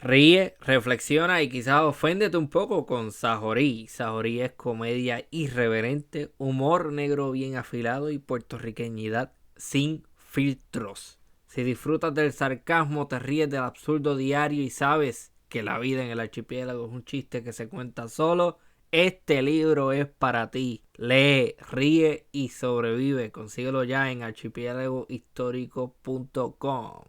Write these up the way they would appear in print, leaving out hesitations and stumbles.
Ríe, reflexiona y quizás oféndete un poco con Sajorí. Sajorí es comedia irreverente, humor negro bien afilado y puertorriqueñidad sin filtros. Si disfrutas del sarcasmo, te ríes del absurdo diario y sabes que la vida en el archipiélago es un chiste que se cuenta solo, este libro es para ti. Lee, ríe y sobrevive. Consíguelo ya en archipiélagohistórico.com.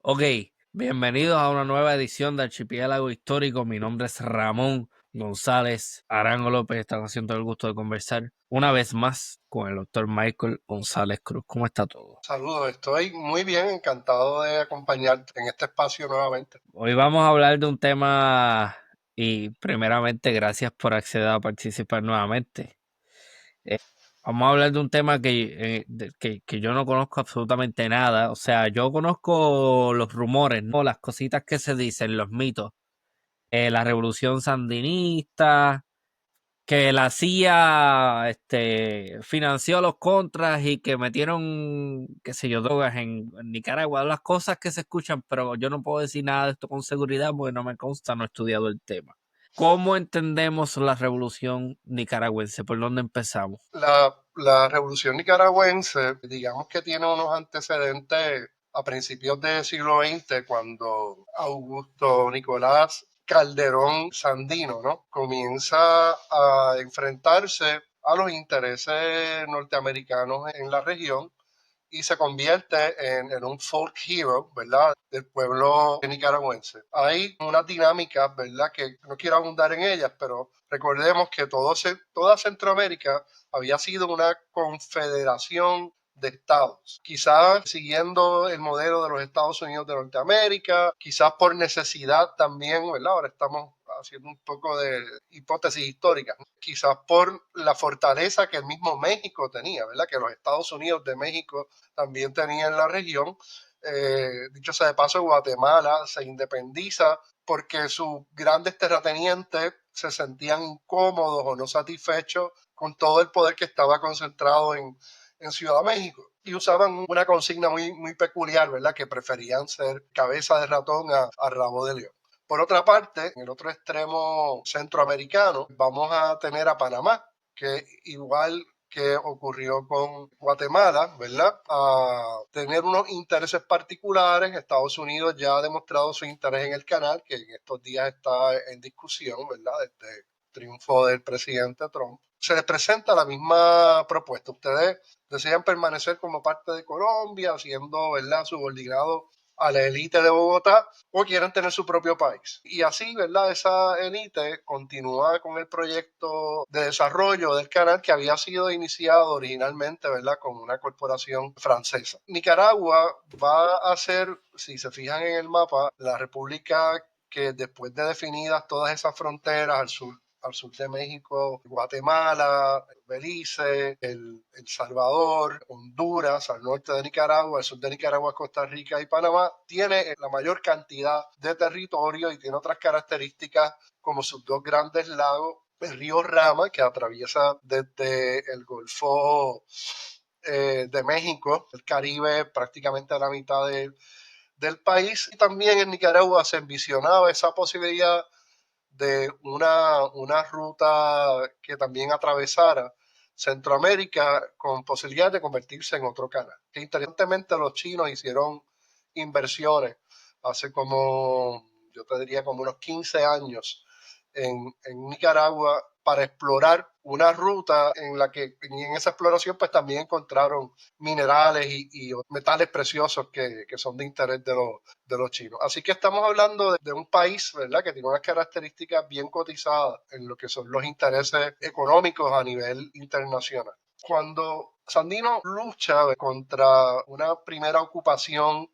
Ok, bienvenidos a una nueva edición de Archipiélago Histórico. Mi nombre es Ramón González Arango López. Estamos haciendo el gusto de conversar una vez más con el doctor Michael González Cruz. ¿Cómo está todo? Saludos, estoy muy bien, encantado de acompañarte en este espacio nuevamente. Hoy vamos a hablar de un tema y primeramente gracias por acceder a participar nuevamente. Vamos a hablar de un tema que yo no conozco absolutamente nada. O sea, yo conozco los rumores, ¿no? Las cositas que se dicen, los mitos. La revolución sandinista, que la CIA financió a los contras y que metieron, qué sé yo, drogas en Nicaragua, las cosas que se escuchan, pero yo no puedo decir nada de esto con seguridad porque no me consta, no he estudiado el tema. ¿Cómo entendemos la revolución nicaragüense? ¿Por dónde empezamos? La revolución nicaragüense, digamos que tiene unos antecedentes a principios del siglo XX, cuando Augusto Nicolás Calderón Sandino, ¿no? Comienza a enfrentarse a los intereses norteamericanos en la región y se convierte en un folk hero, ¿verdad? Del pueblo nicaragüense. Hay unas dinámicas, ¿verdad? Que no quiero abundar en ellas, pero recordemos que toda Centroamérica había sido una confederación de estados, quizás siguiendo el modelo de los Estados Unidos de Norteamérica, quizás por necesidad también, ¿verdad? Ahora estamos haciendo un poco de hipótesis históricas, quizás por la fortaleza que el mismo México tenía, ¿verdad? Que los Estados Unidos de México también tenía en la región. Dicho sea de paso, Guatemala se independiza porque sus grandes terratenientes se sentían incómodos o no satisfechos con todo el poder que estaba concentrado en Ciudad de México. Y usaban una consigna muy peculiar, ¿verdad? Que preferían ser cabeza de ratón a rabo de león. Por otra parte, en el otro extremo centroamericano, vamos a tener a Panamá, que igual que ocurrió con Guatemala, ¿verdad? A tener unos intereses particulares. Estados Unidos ya ha demostrado su interés en el canal, que en estos días está en discusión, ¿verdad? Desde el triunfo del presidente Trump. Se les presenta la misma propuesta. Ustedes desean permanecer como parte de Colombia, siendo, ¿verdad?, subordinados a la élite de Bogotá, o quieren tener su propio país. Y así, ¿verdad? Esa élite continúa con el proyecto de desarrollo del canal que había sido iniciado originalmente, ¿verdad? Con una corporación francesa. Nicaragua va a ser, si se fijan en el mapa, la república que después de definidas todas esas fronteras al sur de México, Guatemala, Belice, el Salvador, Honduras, al norte de Nicaragua, al sur de Nicaragua, Costa Rica y Panamá, tiene la mayor cantidad de territorio y tiene otras características como sus dos grandes lagos, el río Rama, que atraviesa desde el Golfo de México, el Caribe, prácticamente a la mitad del país. Y también en Nicaragua se envisionaba esa posibilidad de una ruta que también atravesara Centroamérica con posibilidad de convertirse en otro canal. Que interesantemente los chinos hicieron inversiones hace como, yo te diría, como unos 15 años en Nicaragua para explorar una ruta en la que en esa exploración pues también encontraron minerales y metales preciosos que son de interés de los chinos. Así que estamos hablando de un país, ¿verdad?, que tiene unas características bien cotizadas en lo que son los intereses económicos a nivel internacional. Cuando Sandino lucha contra una primera ocupación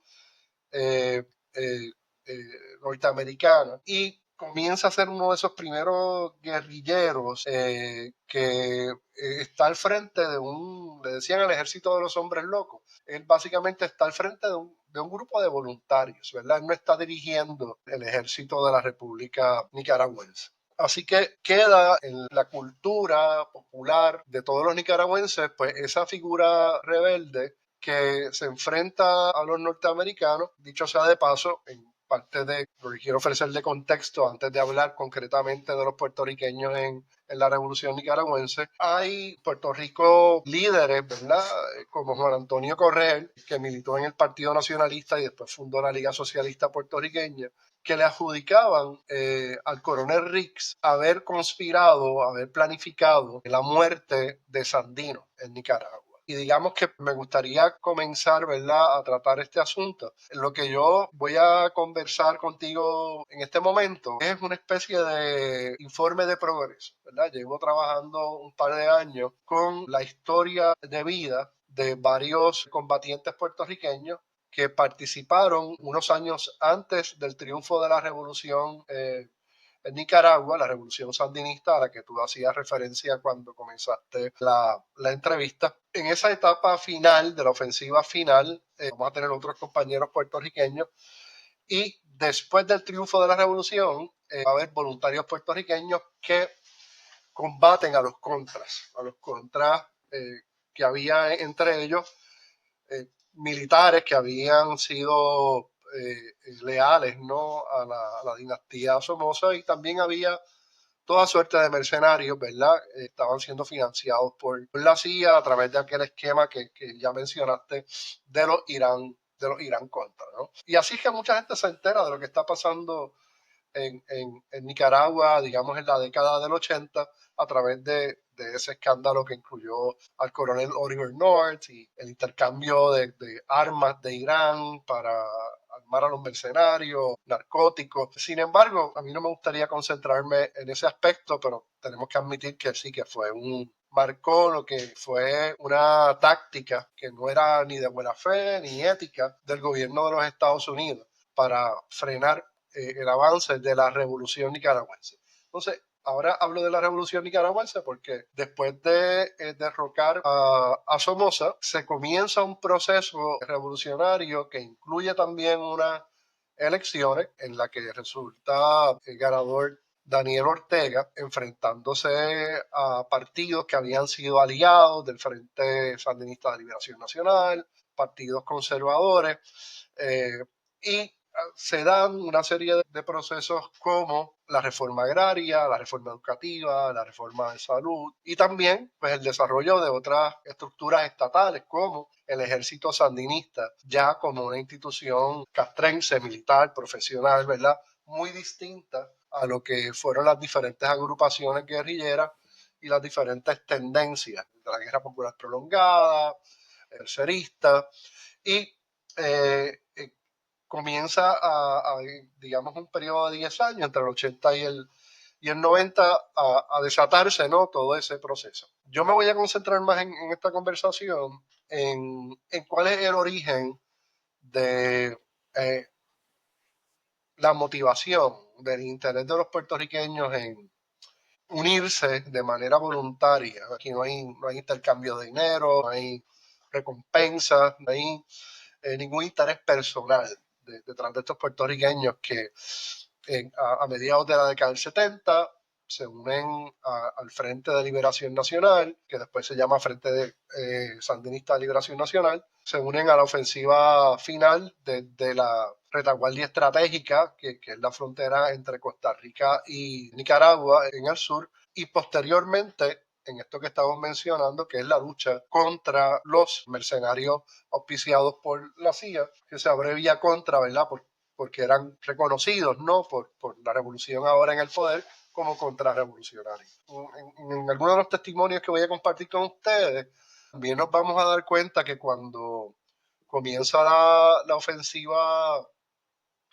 eh, eh, eh, norteamericana y comienza a ser uno de esos primeros guerrilleros que está al frente le decían el ejército de los hombres locos. Él básicamente está al frente de un grupo de voluntarios, ¿verdad? Él no está dirigiendo el ejército de la República Nicaragüense. Así que queda en la cultura popular de todos los nicaragüenses, pues esa figura rebelde que se enfrenta a los norteamericanos. Dicho sea de paso, en parte de lo que quiero ofrecer de contexto antes de hablar concretamente de los puertorriqueños en la Revolución Nicaragüense, hay Puerto Rico líderes, ¿verdad? Como Juan Antonio Correa, que militó en el Partido Nacionalista y después fundó la Liga Socialista Puertorriqueña, que le adjudicaban al coronel Riggs haber conspirado, haber planificado la muerte de Sandino en Nicaragua. Y digamos que me gustaría comenzar, ¿verdad?, a tratar este asunto. Lo que yo voy a conversar contigo en este momento es una especie de informe de progreso, ¿verdad? Llevo trabajando un par de años con la historia de vida de varios combatientes puertorriqueños que participaron unos años antes del triunfo de la revolución en Nicaragua, la revolución sandinista a la que tú hacías referencia cuando comenzaste la entrevista. En esa etapa final de la ofensiva final, vamos a tener otros compañeros puertorriqueños y después del triunfo de la revolución va a haber voluntarios puertorriqueños que combaten a los contras que había entre ellos, militares que habían sido leales, ¿no?, a la dinastía Somoza, y también había toda suerte de mercenarios, ¿verdad? Estaban siendo financiados por la CIA a través de aquel esquema que ya mencionaste de los Irán Contra, ¿no? Y así es que mucha gente se entera de lo que está pasando en Nicaragua, digamos, en la década del 80, a través de ese escándalo que incluyó al coronel Oliver North y el intercambio de armas de Irán para armar a los mercenarios, narcóticos. Sin embargo, a mí no me gustaría concentrarme en ese aspecto, pero tenemos que admitir que sí, que marcó lo que fue una táctica que no era ni de buena fe ni ética del gobierno de los Estados Unidos para frenar el avance de la revolución nicaragüense. Entonces, ahora hablo de la revolución nicaragüense porque después de derrocar a Somoza, se comienza un proceso revolucionario que incluye también unas elecciones en la que resulta el ganador Daniel Ortega, enfrentándose a partidos que habían sido aliados del Frente Sandinista de Liberación Nacional, partidos conservadores, y se dan una serie de procesos como la reforma agraria, la reforma educativa, la reforma de salud y también pues, el desarrollo de otras estructuras estatales como el ejército sandinista, ya como una institución castrense, militar, profesional, ¿verdad?, muy distinta a lo que fueron las diferentes agrupaciones guerrilleras y las diferentes tendencias de la Guerra Popular Prolongada, tercerista, y comienza digamos, un periodo de 10 años, entre el 80 y el 90, a desatarse, ¿no?, todo ese proceso. Yo me voy a concentrar más en esta conversación en cuál es el origen de la motivación del interés de los puertorriqueños en unirse de manera voluntaria. Aquí no hay intercambio de dinero, no hay recompensas, no hay ningún interés personal detrás de estos puertorriqueños que a mediados de la década del 70 se unen al Frente de Liberación Nacional, que después se llama Frente Sandinista de Liberación Nacional, se unen a la ofensiva final de la retaguardia estratégica, que es la frontera entre Costa Rica y Nicaragua en el sur, y posteriormente en esto que estamos mencionando, que es la lucha contra los mercenarios auspiciados por la CIA, que se abrevia contra, ¿verdad?, porque eran reconocidos, ¿no?, por la revolución ahora en el poder como contrarrevolucionarios. En algunos de los testimonios que voy a compartir con ustedes, también nos vamos a dar cuenta que cuando comienza la ofensiva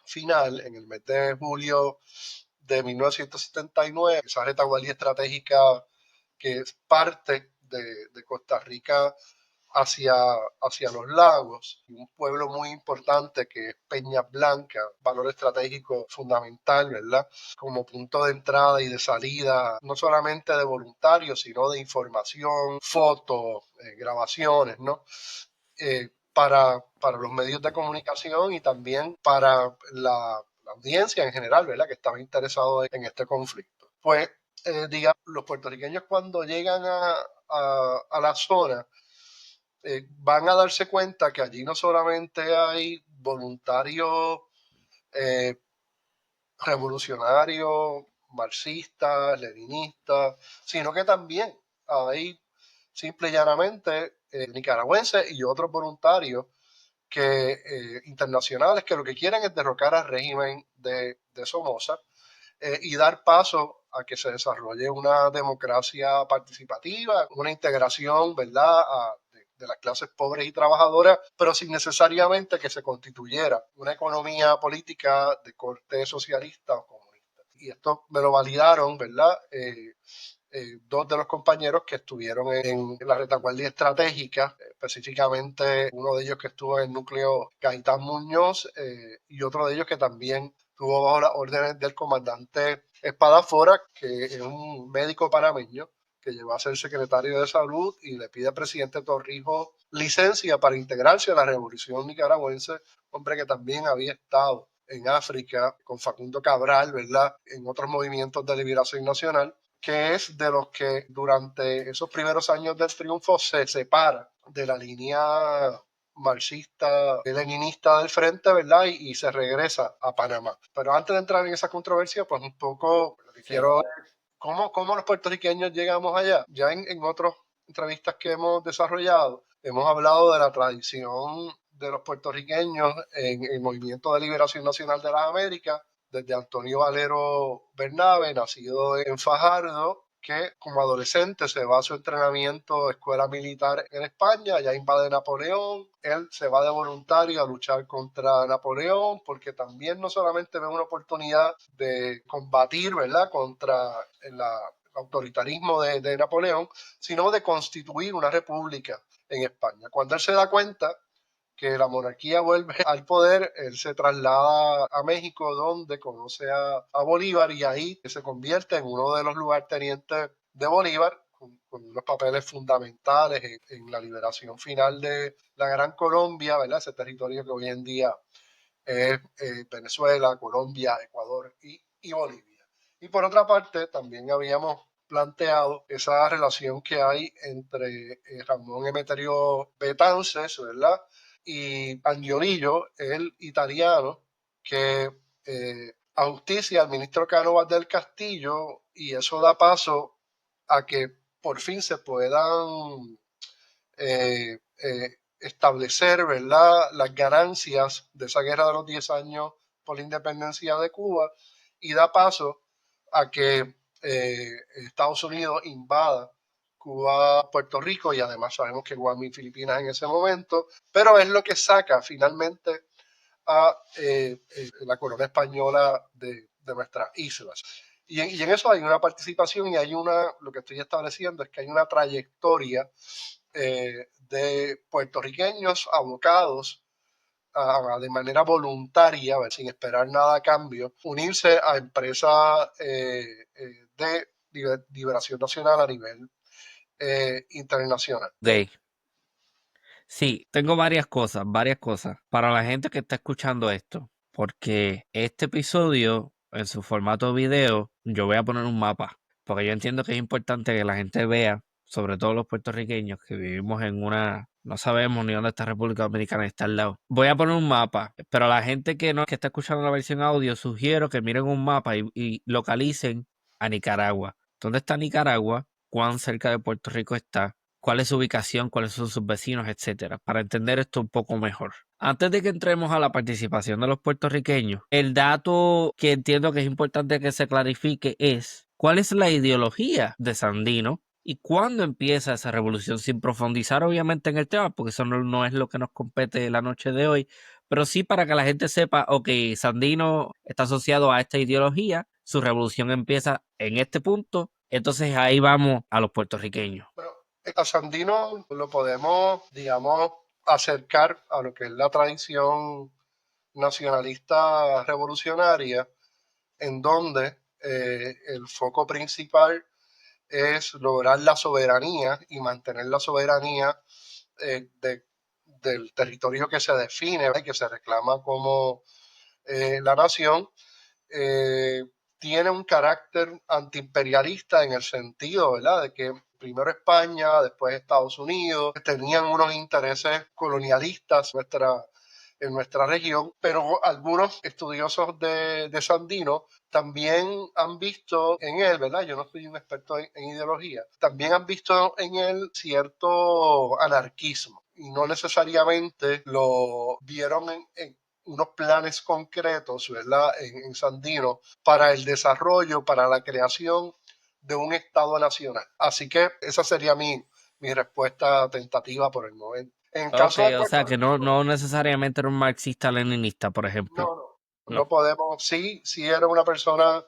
final, en el mes de julio de 1979, esa retaguardia estratégica que es parte de Costa Rica hacia, hacia los lagos, y un pueblo muy importante que es Peñas Blancas, valor estratégico fundamental, ¿verdad? Como punto de entrada y de salida, no solamente de voluntarios, sino de información, fotos, grabaciones, ¿no? Para los medios de comunicación y también para la audiencia en general, ¿verdad? Que estaba interesado en este conflicto. Pues, digamos, los puertorriqueños cuando llegan a la zona, van a darse cuenta que allí no solamente hay voluntarios eh, revolucionarios, marxistas, leninistas, sino que también hay simple y llanamente nicaragüenses y otros voluntarios internacionales que lo que quieren es derrocar al régimen de Somoza y dar paso a que se desarrolle una democracia participativa, una integración, ¿verdad?, de las clases pobres y trabajadoras, pero sin necesariamente que se constituyera una economía política de corte socialista o comunista. Y esto me lo validaron, ¿verdad? Dos de los compañeros que estuvieron en la retaguardia estratégica, específicamente uno de ellos que estuvo en el núcleo Gaitán Muñoz y otro de ellos que también estuvo bajo las órdenes del comandante Espadafora, que es un médico panameño que llegó a ser secretario de salud y le pide al presidente Torrijos licencia para integrarse a la revolución nicaragüense, hombre que también había estado en África con Facundo Cabral, ¿verdad?, en otros movimientos de liberación nacional, que es de los que durante esos primeros años del triunfo se separa de la línea marxista, leninista del frente, ¿verdad? Y se regresa a Panamá. Pero antes de entrar en esa controversia, pues un poco lo que quiero es cómo los puertorriqueños llegamos allá. Ya en otras entrevistas que hemos desarrollado, hemos hablado de la tradición de los puertorriqueños en el Movimiento de Liberación Nacional de las Américas, desde Antonio Valero Bernabe, nacido en Fajardo, que como adolescente se va a su entrenamiento de escuela militar en España, ya invade Napoleón, él se va de voluntario a luchar contra Napoleón, porque también no solamente ve una oportunidad de combatir, ¿verdad?, contra el autoritarismo de Napoleón, sino de constituir una república en España. Cuando él se da cuenta que la monarquía vuelve al poder, él se traslada a México donde conoce a Bolívar y ahí se convierte en uno de los lugartenientes de Bolívar con unos papeles fundamentales en la liberación final de la Gran Colombia, ¿verdad? Ese territorio que hoy en día es Venezuela, Colombia, Ecuador y Bolivia. Y por otra parte, también habíamos planteado esa relación que hay entre Ramón Emeterio Betances, ¿verdad?, y Angiolillo, el italiano, que auspicia al ministro Cánovas del Castillo, y eso da paso a que por fin se puedan establecer, ¿verdad?, las ganancias de esa guerra de los 10 años por la independencia de Cuba, y da paso a que Estados Unidos invada Cuba, Puerto Rico, y además sabemos que Guam y Filipinas en ese momento, pero es lo que saca finalmente a la corona española de nuestras islas. Y en eso hay una participación y hay lo que estoy estableciendo es que hay una trayectoria de puertorriqueños abocados de manera voluntaria, sin esperar nada a cambio, unirse a empresas de liberación nacional a nivel internacional. Ok. Sí, tengo varias cosas, varias cosas. Para la gente que está escuchando esto, porque este episodio, en su formato video, yo voy a poner un mapa, porque yo entiendo que es importante que la gente vea, sobre todo los puertorriqueños que vivimos en no sabemos ni dónde está República Dominicana, está al lado. Voy a poner un mapa, pero a la gente que no que está escuchando la versión audio, sugiero que miren un mapa y localicen a Nicaragua. ¿Dónde está Nicaragua? ¿Cuán cerca de Puerto Rico está? ¿Cuál es su ubicación? ¿Cuáles son sus vecinos? Etcétera, para entender esto un poco mejor. Antes de que entremos a la participación de los puertorriqueños, el dato que entiendo que es importante que se clarifique es ¿Cuál es la ideología de Sandino? ¿Y cuándo empieza esa revolución? Sin profundizar obviamente en el tema, porque eso no es lo que nos compete la noche de hoy, pero sí para que la gente sepa, ok, Sandino está asociado a esta ideología, su revolución empieza en este punto, entonces ahí vamos a los puertorriqueños. Bueno, a Sandino lo podemos, digamos, acercar a lo que es la tradición nacionalista revolucionaria, en donde el foco principal es lograr la soberanía y mantener la soberanía del territorio que se define y que se reclama como la nación. eh, Tiene un carácter antiimperialista en el sentido, ¿verdad?, de que primero España, después Estados Unidos, tenían unos intereses colonialistas en nuestra región, pero algunos estudiosos de Sandino también han visto en él, ¿verdad? Yo no soy un experto en ideología, también han visto en él cierto anarquismo y no necesariamente lo vieron en unos planes concretos, ¿verdad?, en Sandino para el desarrollo, para la creación de un Estado nacional. Así que esa sería mi respuesta tentativa por el momento. En Ok, caso de o sea Puerto que no Rico, necesariamente era un marxista-leninista, por ejemplo. no No. podemos, sí era una persona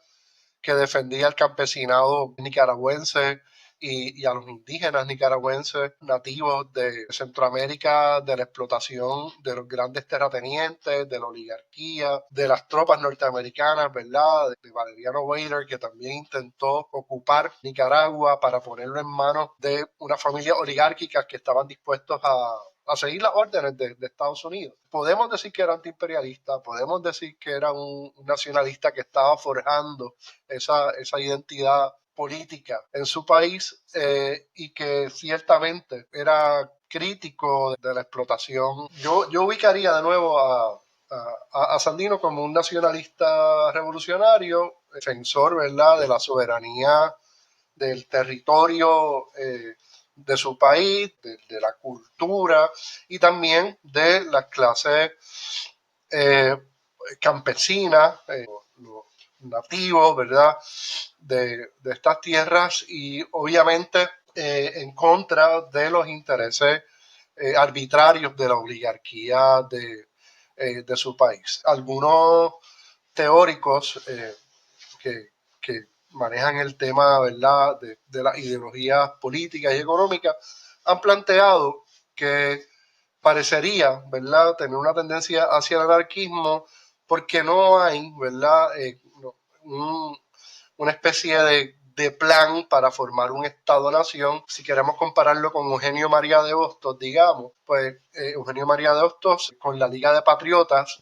que defendía al campesinado nicaragüense y a los indígenas nicaragüenses nativos de Centroamérica, de la explotación de los grandes terratenientes, de la oligarquía, de las tropas norteamericanas, ¿verdad? De Valeriano Weyler, que también intentó ocupar Nicaragua para ponerlo en manos de una familia oligárquica que estaban dispuestos a seguir las órdenes de Estados Unidos. Podemos decir que era antiimperialista, podemos decir que era un nacionalista que estaba forjando esa identidad política en su país y que ciertamente era crítico de la explotación. Yo ubicaría de nuevo a Sandino como un nacionalista revolucionario, defensor, ¿verdad?, de la soberanía del territorio de su país, de la cultura y también de las clases eh, campesinas, los nativos, ¿verdad?, de estas tierras y obviamente en contra de los intereses arbitrarios de la oligarquía de su país. Algunos teóricos que manejan el tema, ¿verdad?, de las ideologías políticas y económicas, han planteado que parecería, ¿verdad?, tener una tendencia hacia el anarquismo porque no hay, ¿verdad?, un, una especie de plan para formar un Estado-nación. Si queremos compararlo con Eugenio María de Hostos, digamos, pues Eugenio María de Hostos con la Liga de Patriotas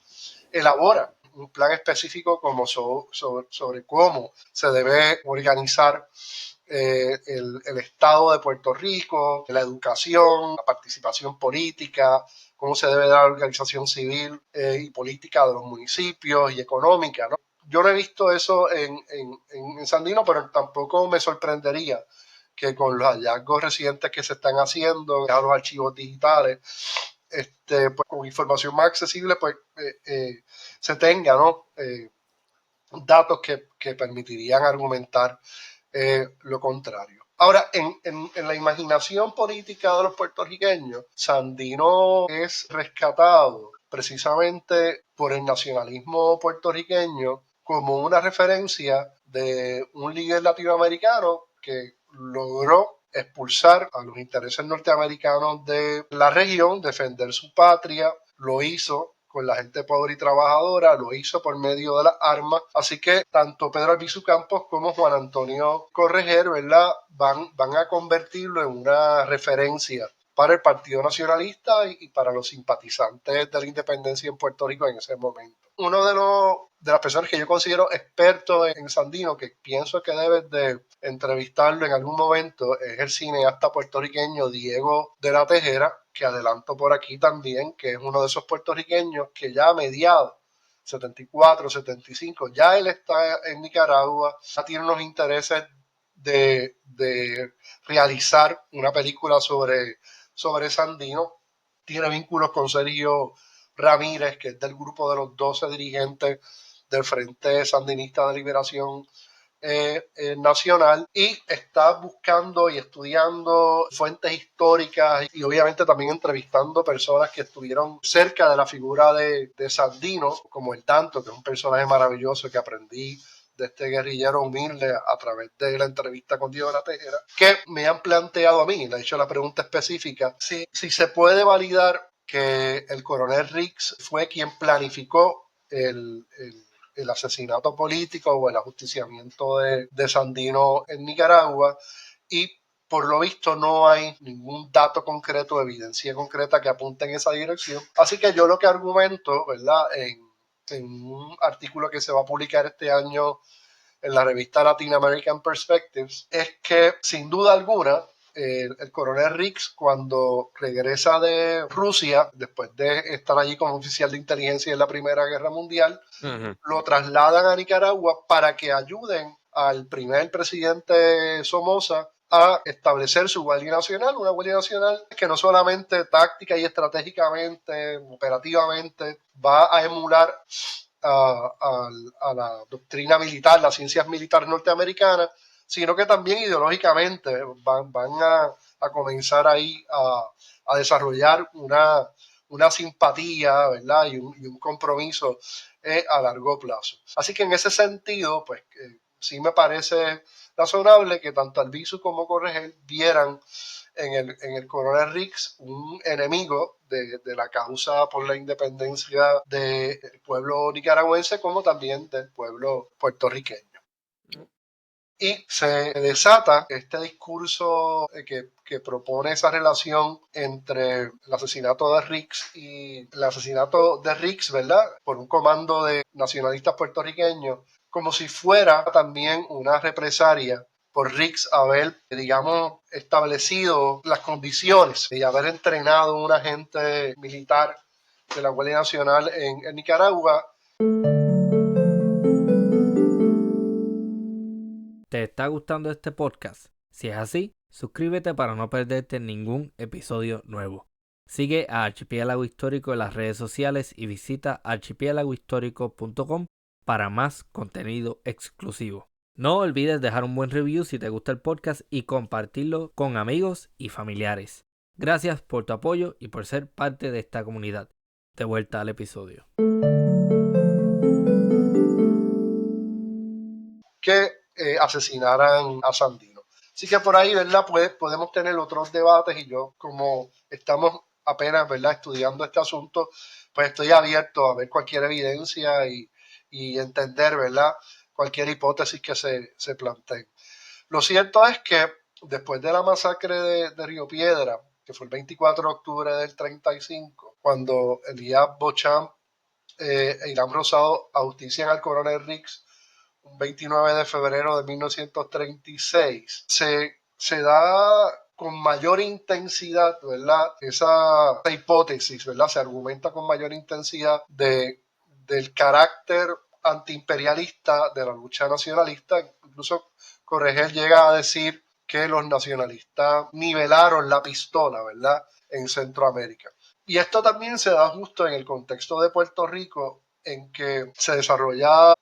elabora un plan específico como sobre cómo se debe organizar el Estado de Puerto Rico, la educación, la participación política, cómo se debe dar la organización civil y política de los municipios y económica, ¿no? Yo no he visto eso en Sandino, pero tampoco me sorprendería que con los hallazgos recientes que se están haciendo, a los archivos digitales, pues con información más accesible, pues se tenga, ¿no?, datos que permitirían argumentar lo contrario. Ahora, en la imaginación política de los puertorriqueños, Sandino es rescatado precisamente por el nacionalismo puertorriqueño como una referencia de un líder latinoamericano que logró expulsar a los intereses norteamericanos de la región, defender su patria, lo hizo con la gente pobre y trabajadora, lo hizo por medio de las armas. Así que tanto Pedro Albizu Campos como Juan Antonio Correger, ¿verdad?, van a convertirlo en una referencia para el Partido Nacionalista y para los simpatizantes de la independencia en Puerto Rico en ese momento. Uno de las personas que yo considero experto en Sandino, que pienso que debes de entrevistarlo en algún momento, es el cineasta puertorriqueño Diego de la Tejera, que adelanto por aquí también, que es uno de esos puertorriqueños que ya a mediados 74, 75, ya él está en Nicaragua, ya tiene unos intereses de realizar una película sobre Sandino, tiene vínculos con Sergio Ramírez, que es del grupo de los 12 dirigentes del Frente Sandinista de Liberación nacional y está buscando y estudiando fuentes históricas y obviamente también entrevistando personas que estuvieron cerca de la figura de Sandino, como el Tanto, que es un personaje maravilloso que aprendí de este guerrillero humilde a través de la entrevista con Diego de la Tejera, que me han planteado a mí, le he hecho la pregunta específica, si se puede validar que el coronel Riggs fue quien planificó el asesinato político o el ajusticiamiento de Sandino en Nicaragua, y por lo visto no hay ningún dato concreto, evidencia concreta que apunte en esa dirección. Así que yo lo que argumento, ¿verdad?, en un artículo que se va a publicar este año en la revista Latin American Perspectives, es que sin duda alguna el coronel Riggs, cuando regresa de Rusia, después de estar allí como oficial de inteligencia en la Primera Guerra Mundial, lo trasladan a Nicaragua para que ayuden al primer presidente Somoza a establecer su Guardia Nacional, una Guardia Nacional que no solamente táctica y estratégicamente, operativamente, va a emular a la doctrina militar, las ciencias militares norteamericanas, sino que también ideológicamente van a comenzar ahí a desarrollar una simpatía, ¿verdad?, y un compromiso a largo plazo. Así que en ese sentido, pues sí me parece razonable que tanto Albizu como Corregel vieran en el coronel Riggs un enemigo de la causa por la independencia del pueblo nicaragüense como también del pueblo puertorriqueño. Y se desata este discurso que propone esa relación entre el asesinato de Riggs y el asesinato de Riggs, ¿verdad?, por un comando de nacionalistas puertorriqueños, como si fuera también una represalia por Riggs haber, digamos, establecido las condiciones y haber entrenado a un agente militar de la Guardia Nacional en Nicaragua. ¿Te está gustando este podcast? Si es así, suscríbete para no perderte ningún episodio nuevo. Sigue a Archipiélago Histórico en las redes sociales y visita archipiélagohistórico.com para más contenido exclusivo. No olvides dejar un buen review si te gusta el podcast y compartirlo con amigos y familiares. Gracias por tu apoyo y por ser parte de esta comunidad. De vuelta al episodio. Que asesinaran a Sandino. Así que por ahí, ¿verdad?, pues podemos tener otros debates y yo, como estamos apenas, ¿verdad?, estudiando este asunto, pues estoy abierto a ver cualquier evidencia y entender, ¿verdad?, cualquier hipótesis que se plantee. Lo cierto es que después de la masacre de Río Piedra, que fue el 24 de octubre del 35, cuando Elías Beauchamp e Irán Rosado ajustician al coronel Riggs un 29 de febrero de 1936, se da con mayor intensidad, ¿verdad?, esa hipótesis, ¿verdad?, se argumenta con mayor intensidad del carácter antiimperialista de la lucha nacionalista. Incluso Corregel llega a decir que los nacionalistas nivelaron la pistola, ¿verdad?, en Centroamérica. Y esto también se da justo en el contexto de Puerto Rico, en que se desarrolla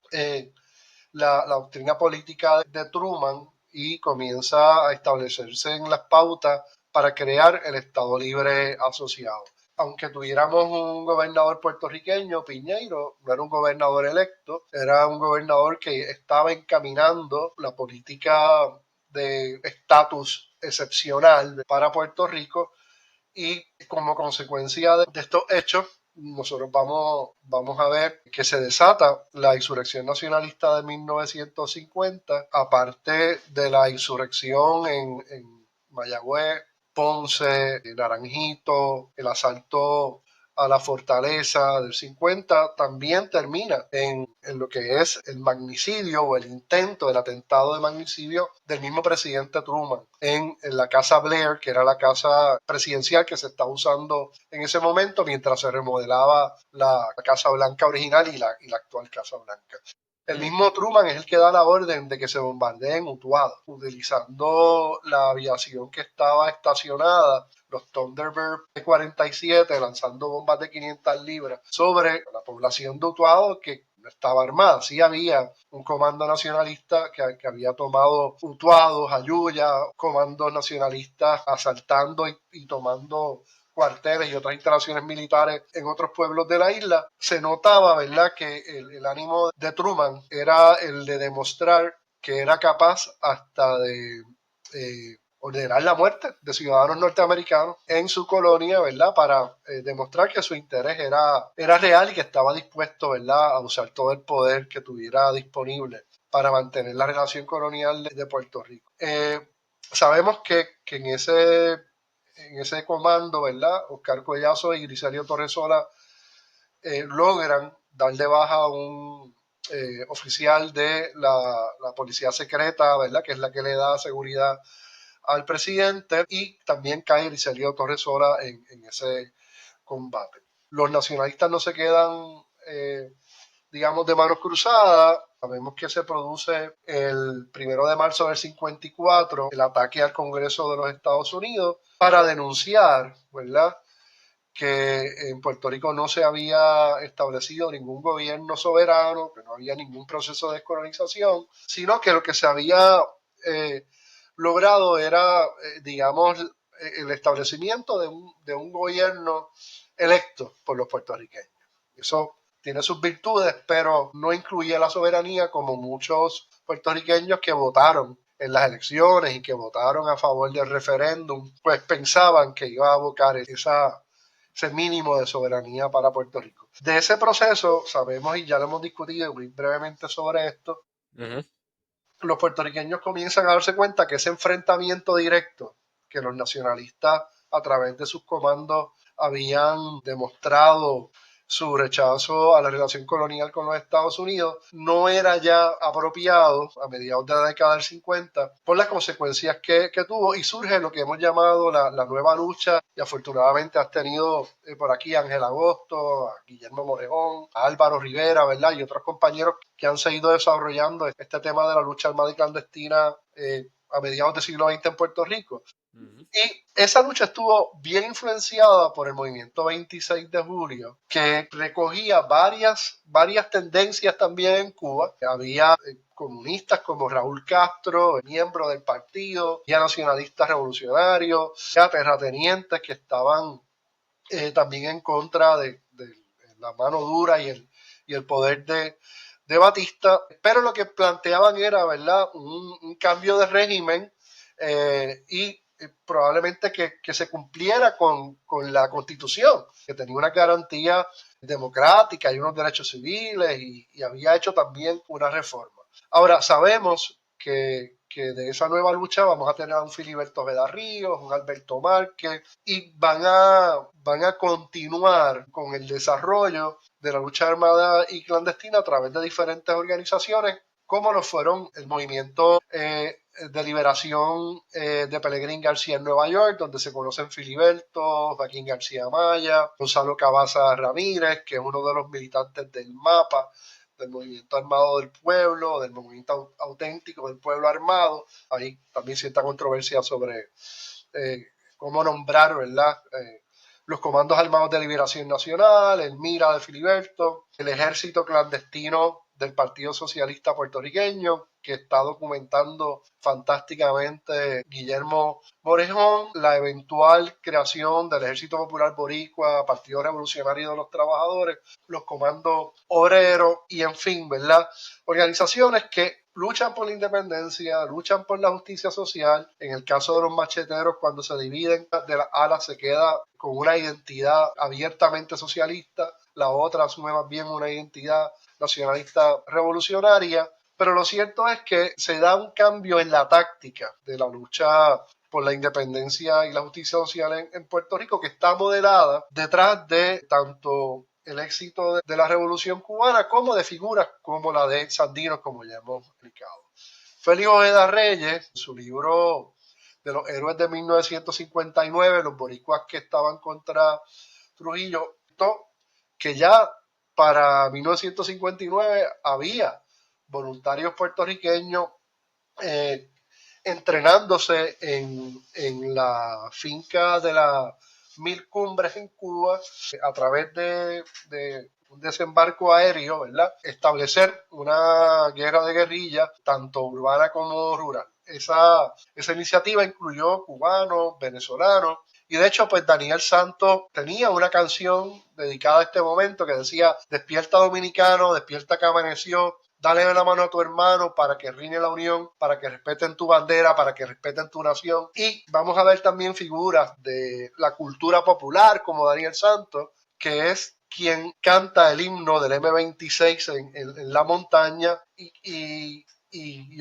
la doctrina política de Truman y comienza a establecerse en las pautas para crear el Estado Libre Asociado. Aunque tuviéramos un gobernador puertorriqueño, Piñeiro no era un gobernador electo, era un gobernador que estaba encaminando la política de estatus excepcional para Puerto Rico, y como consecuencia de estos hechos, nosotros vamos a ver que se desata la insurrección nacionalista de 1950, aparte de la insurrección en Mayagüez, Ponce, Naranjito, el asalto a la fortaleza del 50, también termina en lo que es el magnicidio o el intento del atentado de magnicidio del mismo presidente Truman en la Casa Blair, que era la casa presidencial que se estaba usando en ese momento mientras se remodelaba la Casa Blanca original y la actual Casa Blanca. El mismo Truman es el que da la orden de que se bombardeen Utuado, utilizando la aviación que estaba estacionada, los Thunderbird P-47, lanzando bombas de 500 libras sobre la población de Utuado, que estaba armada. Sí había un comando nacionalista que había tomado Utuado, Jayuya, comandos nacionalistas asaltando y tomando cuarteles y otras instalaciones militares en otros pueblos de la isla. Se notaba, ¿verdad?, que el ánimo de Truman era el de demostrar que era capaz hasta de ordenar la muerte de ciudadanos norteamericanos en su colonia, ¿verdad?, para demostrar que su interés era real y que estaba dispuesto, ¿verdad?, a usar todo el poder que tuviera disponible para mantener la relación colonial de Puerto Rico. Sabemos que en ese comando, ¿verdad?, Oscar Collazo y Griselio Torresola logran dar de baja a un oficial de la policía secreta, ¿verdad?, que es la que le da seguridad al presidente, y también cae Griselio Torresola en ese combate. Los nacionalistas no se quedan, digamos, de manos cruzadas. Sabemos que se produce el 1 de marzo del 54 el ataque al Congreso de los Estados Unidos para denunciar, ¿verdad?, que en Puerto Rico no se había establecido ningún gobierno soberano, que no había ningún proceso de descolonización, sino que lo que se había logrado era, digamos, el establecimiento de un gobierno electo por los puertorriqueños. Eso tiene sus virtudes, pero no incluye la soberanía como muchos puertorriqueños que votaron en las elecciones y que votaron a favor del referéndum, pues pensaban que iba a abocar ese mínimo de soberanía para Puerto Rico. De ese proceso sabemos, y ya lo hemos discutido muy brevemente sobre esto, los puertorriqueños comienzan a darse cuenta que ese enfrentamiento directo que los nacionalistas a través de sus comandos habían demostrado su rechazo a la relación colonial con los Estados Unidos no era ya apropiado a mediados de la década del 50 por las consecuencias que tuvo, y surge lo que hemos llamado la nueva lucha, y afortunadamente has tenido por aquí a Ángel Agosto, a Guillermo Morejón, a Álvaro Rivera, ¿verdad?, y otros compañeros que han seguido desarrollando este tema de la lucha armada y clandestina a mediados del siglo XX en Puerto Rico. Y esa lucha estuvo bien influenciada por el movimiento 26 de julio, que recogía varias tendencias también en Cuba. Había comunistas como Raúl Castro, miembro del partido, ya nacionalistas revolucionarios, ya terratenientes que estaban también en contra de la mano dura y el poder de Batista, pero lo que planteaban era, ¿verdad?, un cambio de régimen y probablemente que se cumpliera con la Constitución, que tenía una garantía democrática y unos derechos civiles y había hecho también una reforma. Ahora, sabemos que de esa nueva lucha vamos a tener a un Filiberto Ojeda Ríos, un Alberto Márquez, y van a continuar con el desarrollo de la lucha armada y clandestina a través de diferentes organizaciones, como lo fueron el movimiento de liberación de Pelegrín García en Nueva York, donde se conocen Filiberto, Joaquín García Maya, Gonzalo Cabaza Ramírez, que es uno de los militantes del MAPA, del Movimiento Armado del Pueblo, del Movimiento Auténtico del Pueblo Armado. Hay también cierta controversia sobre cómo nombrar, ¿verdad?, los Comandos Armados de Liberación Nacional, el MIRA de Filiberto, el Ejército Clandestino del Partido Socialista Puertorriqueño, que está documentando fantásticamente Guillermo Morejón, la eventual creación del Ejército Popular Boricua, Partido Revolucionario de los Trabajadores, los Comandos Obreros y, en fin, ¿verdad?, organizaciones que luchan por la independencia, luchan por la justicia social. En el caso de los macheteros, cuando se dividen de las alas, se queda con una identidad abiertamente socialista, la otra asume más bien una identidad nacionalista revolucionaria, pero lo cierto es que se da un cambio en la táctica de la lucha por la independencia y la justicia social en Puerto Rico, que está modelada detrás de tanto el éxito de la Revolución Cubana como de figuras como la de Sandino, como ya hemos explicado. Félix Ojeda Reyes, en su libro de los héroes de 1959, los boricuas que estaban contra Trujillo, que ya para 1959 había voluntarios puertorriqueños entrenándose en la finca de las Mil Cumbres en Cuba a través de un desembarco aéreo, ¿verdad? Establecer una guerra de guerrilla, tanto urbana como rural. Esa iniciativa incluyó cubanos, venezolanos, y de hecho, pues Daniel Santos tenía una canción dedicada a este momento que decía: despierta dominicano, despierta que amaneció, dale la mano a tu hermano para que rine la unión, para que respeten tu bandera, para que respeten tu nación. Y vamos a ver también figuras de la cultura popular como Daniel Santos, que es quien canta el himno del M26 en la montaña y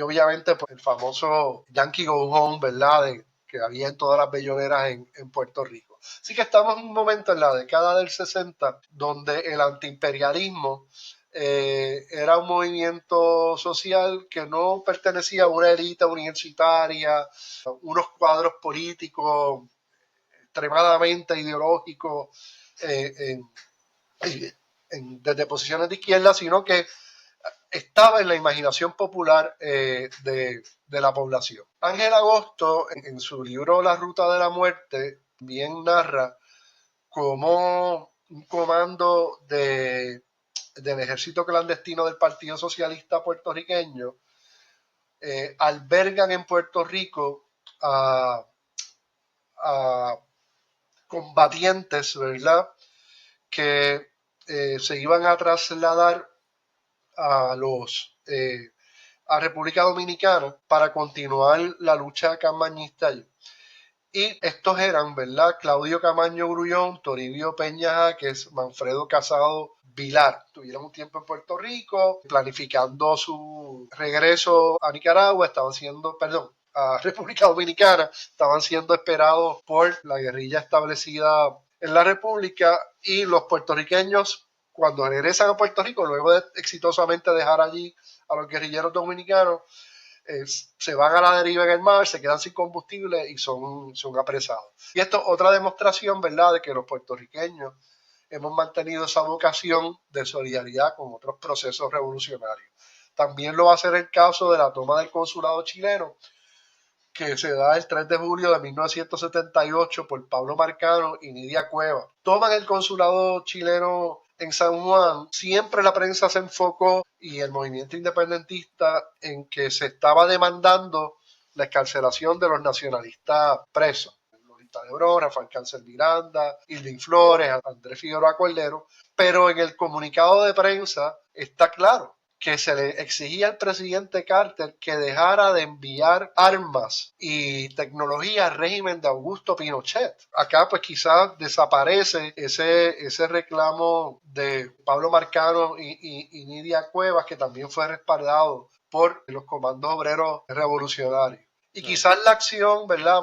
obviamente pues, el famoso Yankee Go Home, ¿verdad? Que había en todas las belloneras en Puerto Rico. Así que estamos en un momento en la década del 60 donde el antiimperialismo era un movimiento social que no pertenecía a una élite universitaria, unos cuadros políticos extremadamente ideológicos desde posiciones de izquierda, sino que estaba en la imaginación popular de la población. Ángel Agosto, en su libro La Ruta de la Muerte, bien narra cómo un comando del ejército clandestino del Partido Socialista puertorriqueño albergan en Puerto Rico a combatientes, ¿verdad?, que se iban a trasladar a a República Dominicana para continuar la lucha camañista allí. Y estos eran, ¿verdad?, Claudio Camaño Grullón, Toribio Peña Jáquez, Manfredo Casado Vilar. Tuvieron un tiempo en Puerto Rico, planificando su regreso a Nicaragua, a República Dominicana, estaban siendo esperados por la guerrilla establecida en la República, y los puertorriqueños, cuando regresan a Puerto Rico, luego de exitosamente dejar allí a los guerrilleros dominicanos, se van a la deriva en el mar, se quedan sin combustible y son apresados. Y esto es otra demostración, ¿verdad?, de que los puertorriqueños hemos mantenido esa vocación de solidaridad con otros procesos revolucionarios. También lo va a ser el caso de la toma del consulado chileno, que se da el 3 de julio de 1978 por Pablo Marcano y Nidia Cuevas. Toman el consulado chileno en San Juan. Siempre la prensa se enfocó, y el movimiento independentista, en que se estaba demandando la excarcelación de los nacionalistas presos. Lolita Lebrón, Rafael Cáncer Miranda, Irving Flores, Andrés Figueroa Cordero. Pero en el comunicado de prensa está claro que se le exigía al presidente Carter que dejara de enviar armas y tecnología al régimen de Augusto Pinochet. Acá pues quizás desaparece ese reclamo de Pablo Marcano y Nidia Cuevas, que también fue respaldado por los comandos obreros revolucionarios. Y quizás la acción, ¿verdad?,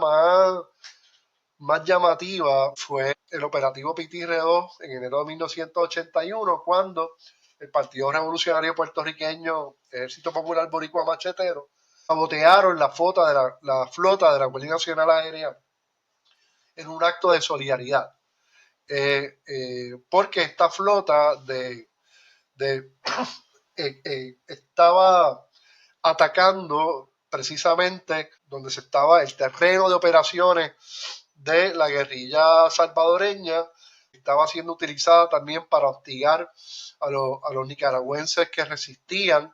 más llamativa fue el operativo Pitirre 2 en enero de 1981, cuando el Partido Revolucionario Puertorriqueño, Ejército Popular Boricua Machetero, sabotearon la flota de la Guardia Nacional Aérea en un acto de solidaridad. Porque esta flota estaba atacando precisamente donde se estaba el terreno de operaciones de la guerrilla salvadoreña. Estaba siendo utilizada también para hostigar a los nicaragüenses que resistían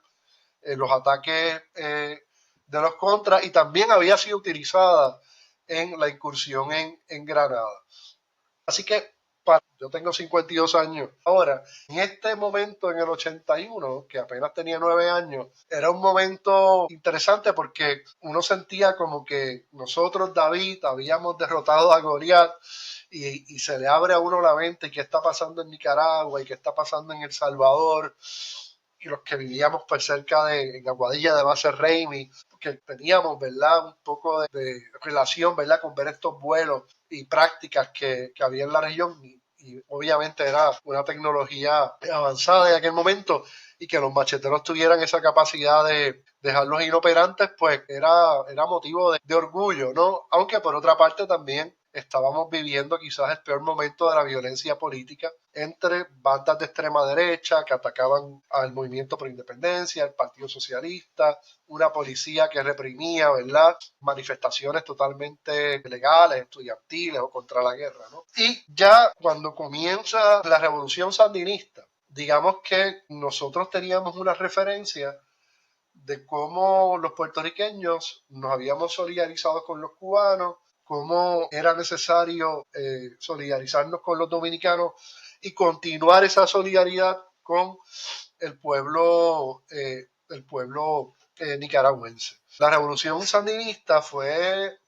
los ataques de los contras, y también había sido utilizada en la incursión en Granada. Así que yo tengo 52 años ahora. En este momento, en el 81, que apenas tenía 9 años, era un momento interesante porque uno sentía como que nosotros, David, habíamos derrotado a Goliat, y se le abre a uno la mente qué está pasando en Nicaragua y qué está pasando en El Salvador. Y los que vivíamos pues cerca en Aguadilla de Base Raimi, que teníamos, ¿verdad?, un poco de relación, ¿verdad?, con ver estos vuelos y prácticas que había en la región, y obviamente era una tecnología avanzada en aquel momento, y que los macheteros tuvieran esa capacidad de dejarlos inoperantes, pues era motivo de orgullo, ¿no? Aunque por otra parte también estábamos viviendo quizás el peor momento de la violencia política entre bandas de extrema derecha que atacaban al movimiento por independencia, al Partido Socialista, una policía que reprimía, ¿verdad?, manifestaciones totalmente legales, estudiantiles o contra la guerra, ¿no? Y ya cuando comienza la revolución sandinista, digamos que nosotros teníamos una referencia de cómo los puertorriqueños nos habíamos solidarizado con los cubanos, cómo era necesario solidarizarnos con los dominicanos y continuar esa solidaridad con el pueblo nicaragüense. La revolución sandinista fue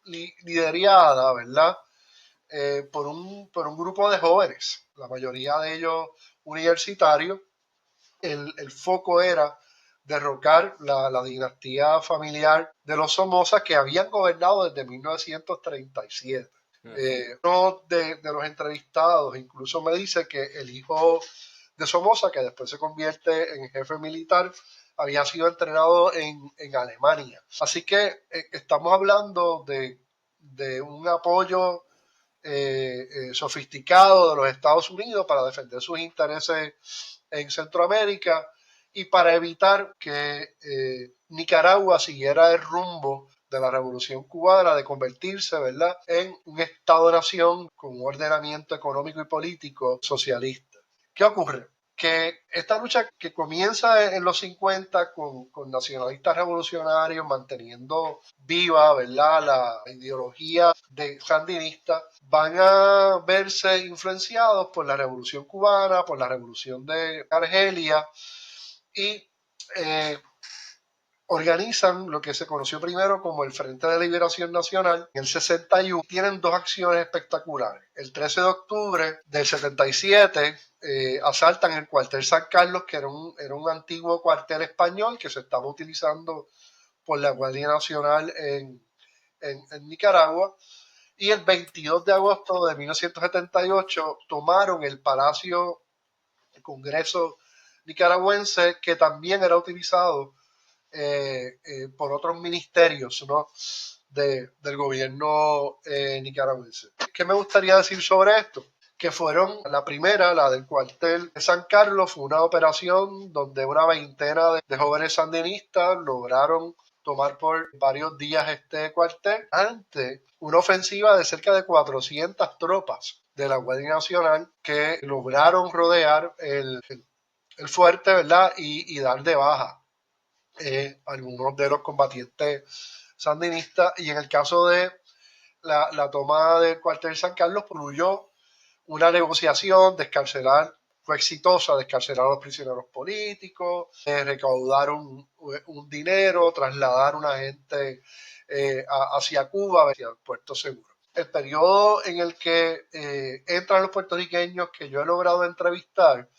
liderada, ¿verdad? Por un grupo de jóvenes, la mayoría de ellos universitarios. El foco era derrocar la dinastía familiar de los Somoza que habían gobernado desde 1937. Uno de los entrevistados incluso me dice que el hijo de Somoza, que después se convierte en jefe militar, había sido entrenado en Alemania. Así que estamos hablando de un apoyo sofisticado de los Estados Unidos para defender sus intereses en Centroamérica y para evitar que Nicaragua siguiera el rumbo de la Revolución Cubana, de convertirse, ¿verdad?, en un Estado-nación con un ordenamiento económico y político socialista. ¿Qué ocurre? Que esta lucha que comienza en los 50 con nacionalistas revolucionarios manteniendo viva, ¿verdad?, la ideología de sandinista, van a verse influenciados por la Revolución Cubana, por la Revolución de Argelia y organizan lo que se conoció primero como el Frente de Liberación Nacional en el 61. Tienen dos acciones espectaculares. El 13 de octubre del 77 asaltan el cuartel San Carlos, que era un antiguo cuartel español que se estaba utilizando por la Guardia Nacional en Nicaragua. Y el 22 de agosto de 1978 tomaron el Palacio del Congreso nicaragüense, que también era utilizado por otros ministerios, ¿no?, del gobierno nicaragüense. ¿Qué me gustaría decir sobre esto? Que fueron la primera, la del cuartel de San Carlos, fue una operación donde una veintena de jóvenes sandinistas lograron tomar por varios días este cuartel ante una ofensiva de cerca de 400 tropas de la Guardia Nacional que lograron rodear el fuerte, ¿verdad?, y dar de baja algunos de los combatientes sandinistas. Y en el caso de la toma del cuartel San Carlos, fluyó una negociación, fue exitosa, descarcelar a los prisioneros políticos, recaudar un dinero, trasladar una gente hacia Cuba, hacia el puerto seguro. El periodo en el que entran los puertorriqueños que yo he logrado entrevistar,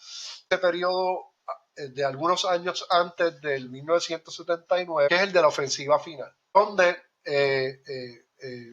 este periodo de algunos años antes del 1979, que es el de la ofensiva final, donde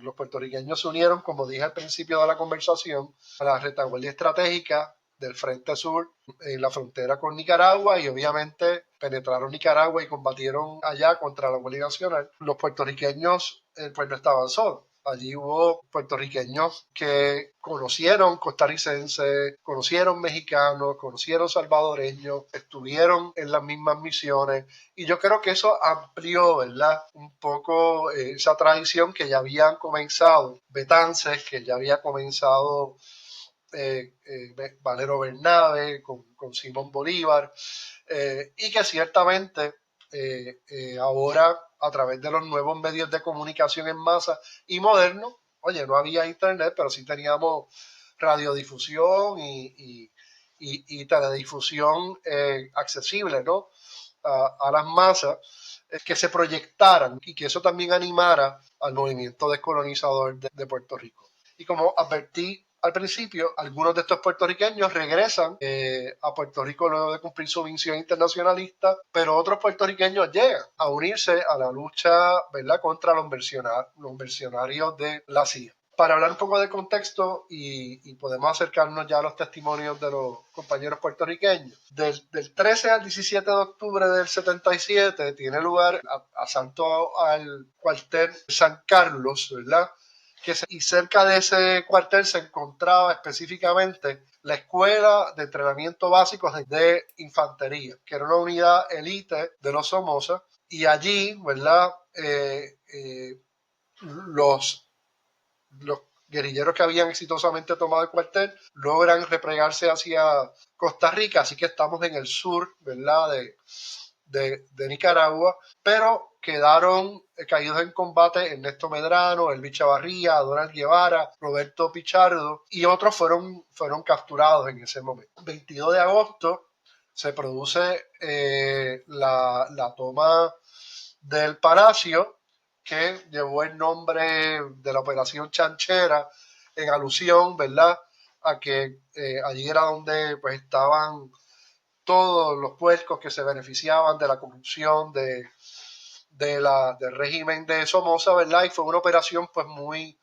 los puertorriqueños se unieron, como dije al principio de la conversación, a la retaguardia estratégica del Frente Sur en la frontera con Nicaragua y obviamente penetraron Nicaragua y combatieron allá contra la Guardia Nacional. Los puertorriqueños pues no estaban solos. Allí hubo puertorriqueños que conocieron costarricenses, conocieron mexicanos, conocieron salvadoreños, estuvieron en las mismas misiones y yo creo que eso amplió, ¿verdad?, un poco esa tradición que ya habían comenzado Betances, que ya había comenzado Valero Bernabe con Simón Bolívar y que ciertamente ahora a través de los nuevos medios de comunicación en masa y modernos, oye, no había internet, pero sí teníamos radiodifusión y teledifusión accesible, ¿no?, a las masas, que se proyectaran y que eso también animara al movimiento descolonizador de Puerto Rico. Y como advertí al principio, algunos de estos puertorriqueños regresan a Puerto Rico luego de cumplir su misión internacionalista, pero otros puertorriqueños llegan a unirse a la lucha, ¿verdad?, contra los mercenarios de la CIA. Para hablar un poco de contexto y podemos acercarnos ya a los testimonios de los compañeros puertorriqueños. Del 13 al 17 de octubre del 77 tiene lugar asalto al cuartel San Carlos, ¿verdad? Y cerca de ese cuartel se encontraba específicamente la Escuela de Entrenamiento Básico de Infantería, que era una unidad élite de los Somoza, y allí, ¿verdad?, los guerrilleros que habían exitosamente tomado el cuartel logran replegarse hacia Costa Rica, así que estamos en el sur, ¿verdad?, de Nicaragua, pero quedaron caídos en combate Ernesto Medrano, Elvis Chavarría, Donald Guevara, Roberto Pichardo y otros fueron capturados en ese momento. El 22 de agosto se produce la toma del Palacio, que llevó el nombre de la Operación Chanchera en alusión, ¿verdad?, a que allí era donde pues estaban todos los puercos que se beneficiaban de la corrupción del régimen de Somoza, ¿verdad? Y fue una operación pues muy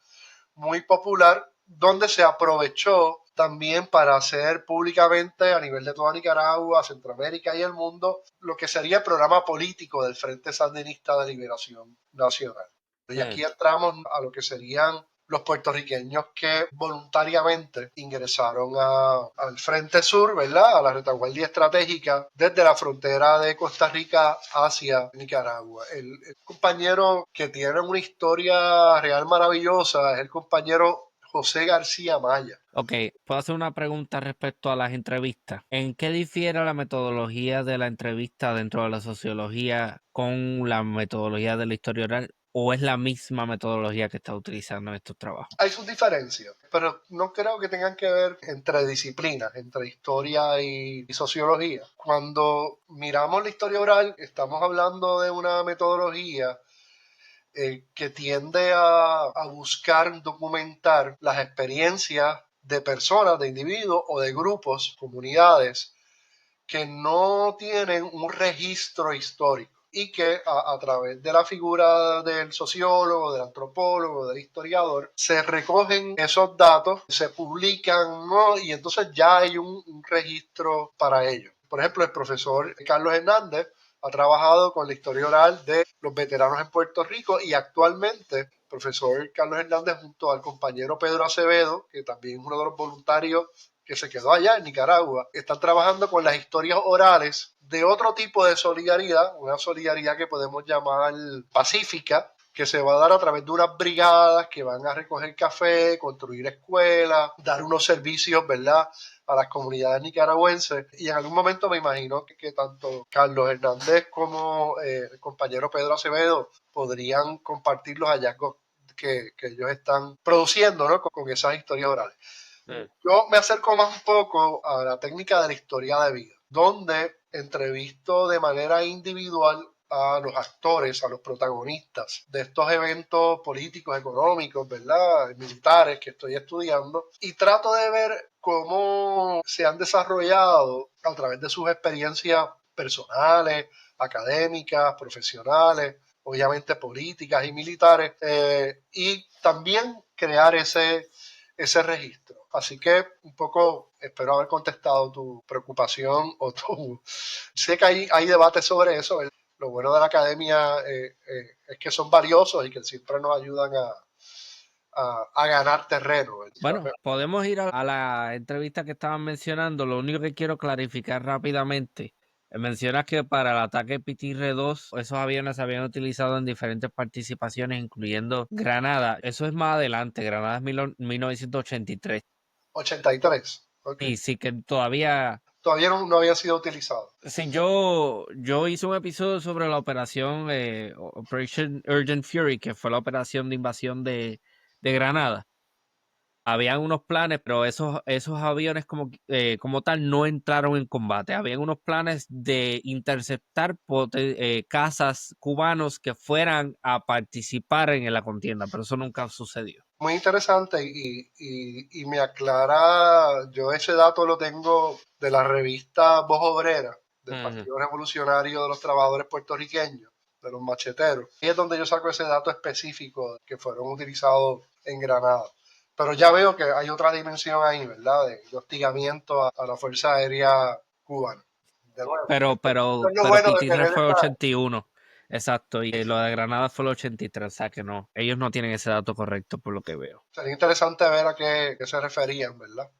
popular, donde se aprovechó también para hacer públicamente a nivel de toda Nicaragua, Centroamérica y el mundo lo que sería el programa político del Frente Sandinista de Liberación Nacional. Y aquí entramos a lo que serían los puertorriqueños que voluntariamente ingresaron al Frente Sur, ¿verdad?, a la retaguardia estratégica desde la frontera de Costa Rica hacia Nicaragua. El compañero que tiene una historia real maravillosa es el compañero José García Maya. Ok, puedo hacer una pregunta respecto a las entrevistas. ¿En qué difiere la metodología de la entrevista dentro de la sociología con la metodología de la historia oral? ¿O es la misma metodología que está utilizando en estos trabajos? Hay sus diferencias, pero no creo que tengan que ver entre disciplinas, entre historia y sociología. Cuando miramos la historia oral, estamos hablando de una metodología que tiende a buscar documentar las experiencias de personas, de individuos o de grupos, comunidades, que no tienen un registro histórico y que a través de la figura del sociólogo, del antropólogo, del historiador, se recogen esos datos, se publican, ¿no?, y entonces ya hay un registro para ello. Por ejemplo, el profesor Carlos Hernández ha trabajado con la historia oral de los veteranos en Puerto Rico y actualmente el profesor Carlos Hernández junto al compañero Pedro Acevedo, que también es uno de los voluntarios que se quedó allá en Nicaragua, están trabajando con las historias orales de otro tipo de solidaridad, una solidaridad que podemos llamar pacífica, que se va a dar a través de unas brigadas que van a recoger café, construir escuelas, dar unos servicios, ¿verdad?, a las comunidades nicaragüenses. Y en algún momento me imagino que tanto Carlos Hernández como el compañero Pedro Acevedo podrían compartir los hallazgos que ellos están produciendo, ¿no?, con esas historias orales. Yo me acerco más un poco a la técnica de la historia de vida, donde entrevisto de manera individual a los actores, a los protagonistas de estos eventos políticos, económicos, ¿verdad?, militares que estoy estudiando, y trato de ver cómo se han desarrollado a través de sus experiencias personales, académicas, profesionales, obviamente políticas y militares, y también crear ese registro. Así que un poco espero haber contestado tu preocupación o tu... Sé que hay debate sobre eso. Lo bueno de la academia es que son valiosos y que siempre nos ayudan a ganar terreno. Bueno, podemos ir a la entrevista que estaban mencionando. Lo único que quiero clarificar rápidamente. Mencionas que para el ataque Pitirre 2, esos aviones se habían utilizado en diferentes participaciones, incluyendo Granada. Eso es más adelante. Granada es 1983. 83. Okay. Y sí que todavía... Todavía no había sido utilizado. Sí, yo hice un episodio sobre la operación Operation Urgent Fury, que fue la operación de invasión de Granada. Habían unos planes, pero esos aviones como tal no entraron en combate. Habían unos planes de interceptar cazas cubanos que fueran a participar en la contienda, pero eso nunca sucedió. Muy interesante y me aclara, yo ese dato lo tengo de la revista Voz Obrera, del Partido Revolucionario de los Trabajadores Puertorriqueños, de los macheteros. Y es donde yo saco ese dato específico que fueron utilizados en Granada. Pero ya veo que hay otra dimensión ahí, ¿verdad? De hostigamiento a la Fuerza Aérea cubana. De nuevo, Pero es lo bueno de Pitirre tener fue esta... 81. Exacto, y lo de Granada fue el 83, o sea que no, ellos no tienen ese dato correcto por lo que veo. Sería interesante ver a qué se referían, ¿verdad?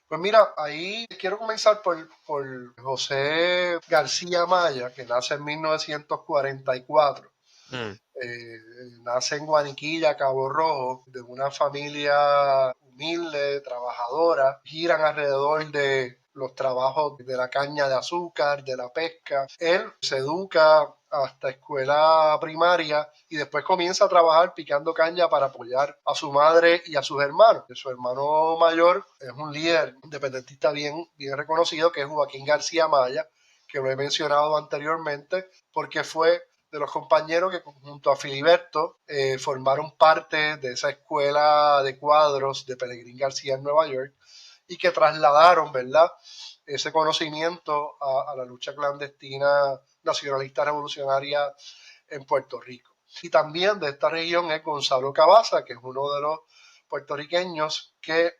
Pues mira, ahí quiero comenzar por José García Maya, que nace en 1944. nace en Guaniquilla, Cabo Rojo, de una familia humilde, trabajadora, giran alrededor de los trabajos de la caña de azúcar, de la pesca. Él se educa hasta escuela primaria y después comienza a trabajar picando caña para apoyar a su madre y a sus hermanos. Su hermano mayor es un líder independentista bien reconocido, que es Joaquín García Maya, que lo he mencionado anteriormente, porque fue de los compañeros que junto a Filiberto formaron parte de esa escuela de cuadros de Pelegrín García en Nueva York y que trasladaron, ¿verdad?, ese conocimiento a la lucha clandestina nacionalista revolucionaria en Puerto Rico. Y también de esta región es Gonzalo Cabaza, que es uno de los puertorriqueños que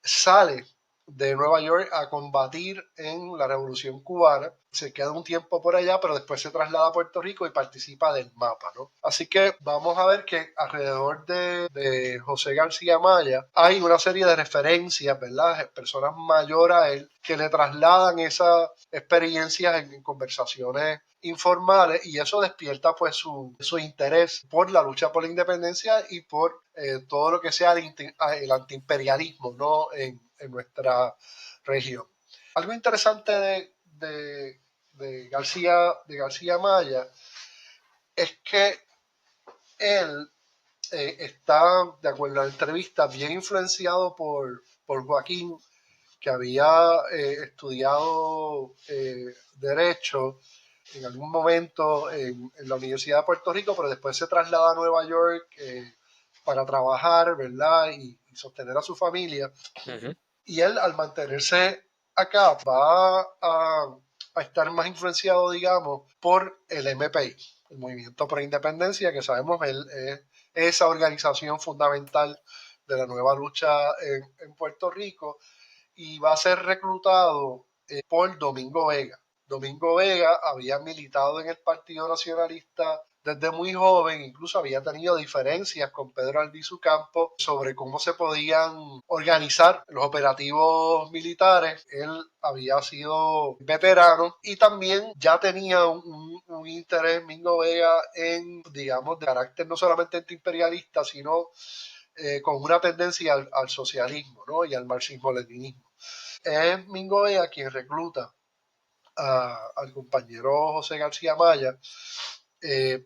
sale de Nueva York a combatir en la Revolución Cubana. Se queda un tiempo por allá, pero después se traslada a Puerto Rico y participa del mapa, ¿no? Así que vamos a ver que alrededor de José García Maya hay una serie de referencias, ¿verdad? Personas mayores a él que le trasladan esas experiencias en conversaciones informales y eso despierta pues su interés por la lucha por la independencia y por todo lo que sea el antiimperialismo, ¿no?, en nuestra región. Algo interesante de García Maya es que él está, de acuerdo a la entrevista, bien influenciado por Joaquín, que había estudiado Derecho en algún momento en la Universidad de Puerto Rico, pero después se traslada a Nueva York para trabajar, ¿verdad? Y sostener a su familia. Ujú. Y él, al mantenerse acá, va a estar más influenciado, digamos, por el MPI, el Movimiento por Independencia, que sabemos él es esa organización fundamental de la nueva lucha en Puerto Rico, y va a ser reclutado por Domingo Vega. Domingo Vega había militado en el Partido Nacionalista desde muy joven, incluso había tenido diferencias con Pedro Albizu Campos sobre cómo se podían organizar los operativos militares. Él había sido veterano y también ya tenía un interés, Domingo Vega, en, digamos, de carácter no solamente antiimperialista, sino con una tendencia al socialismo, ¿no?, y al marxismo-leninismo. Es Mingo Vega quien recluta al compañero José García Maya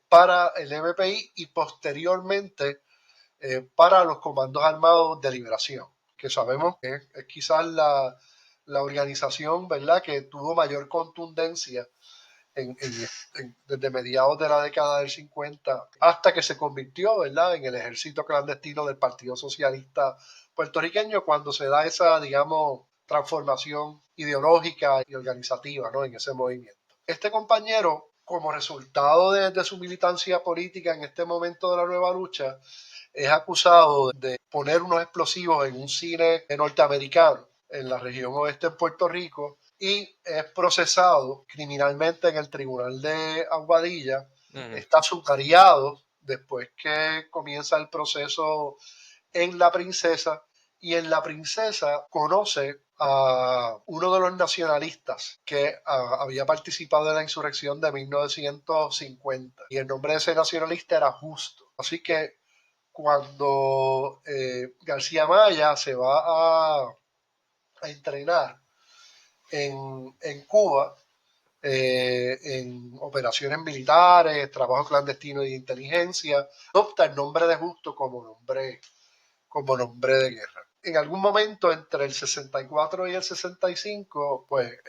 para el MPI y posteriormente para los Comandos Armados de Liberación, que sabemos que es quizás la organización, ¿verdad?, que tuvo mayor contundencia desde mediados de la década del 50 hasta que se convirtió, ¿verdad?, en el ejército clandestino del Partido Socialista puertorriqueño, cuando se da esa, digamos, transformación ideológica y organizativa, ¿no?, en ese movimiento. Este compañero, como resultado de su militancia política en este momento de la nueva lucha, es acusado de poner unos explosivos en un cine norteamericano en la región oeste de Puerto Rico y es procesado criminalmente en el tribunal de Aguadilla. Ujú. Está sumariado después que comienza el proceso en La Princesa, y en La Princesa conoce a uno de los nacionalistas que había participado en la insurrección de 1950 y el nombre de ese nacionalista era Justo. Así que cuando García Maya se va a entrenar en Cuba, en operaciones militares, trabajo clandestino de inteligencia, adopta el nombre de Justo como nombre de guerra. En algún momento entre el 64 y el 65, pues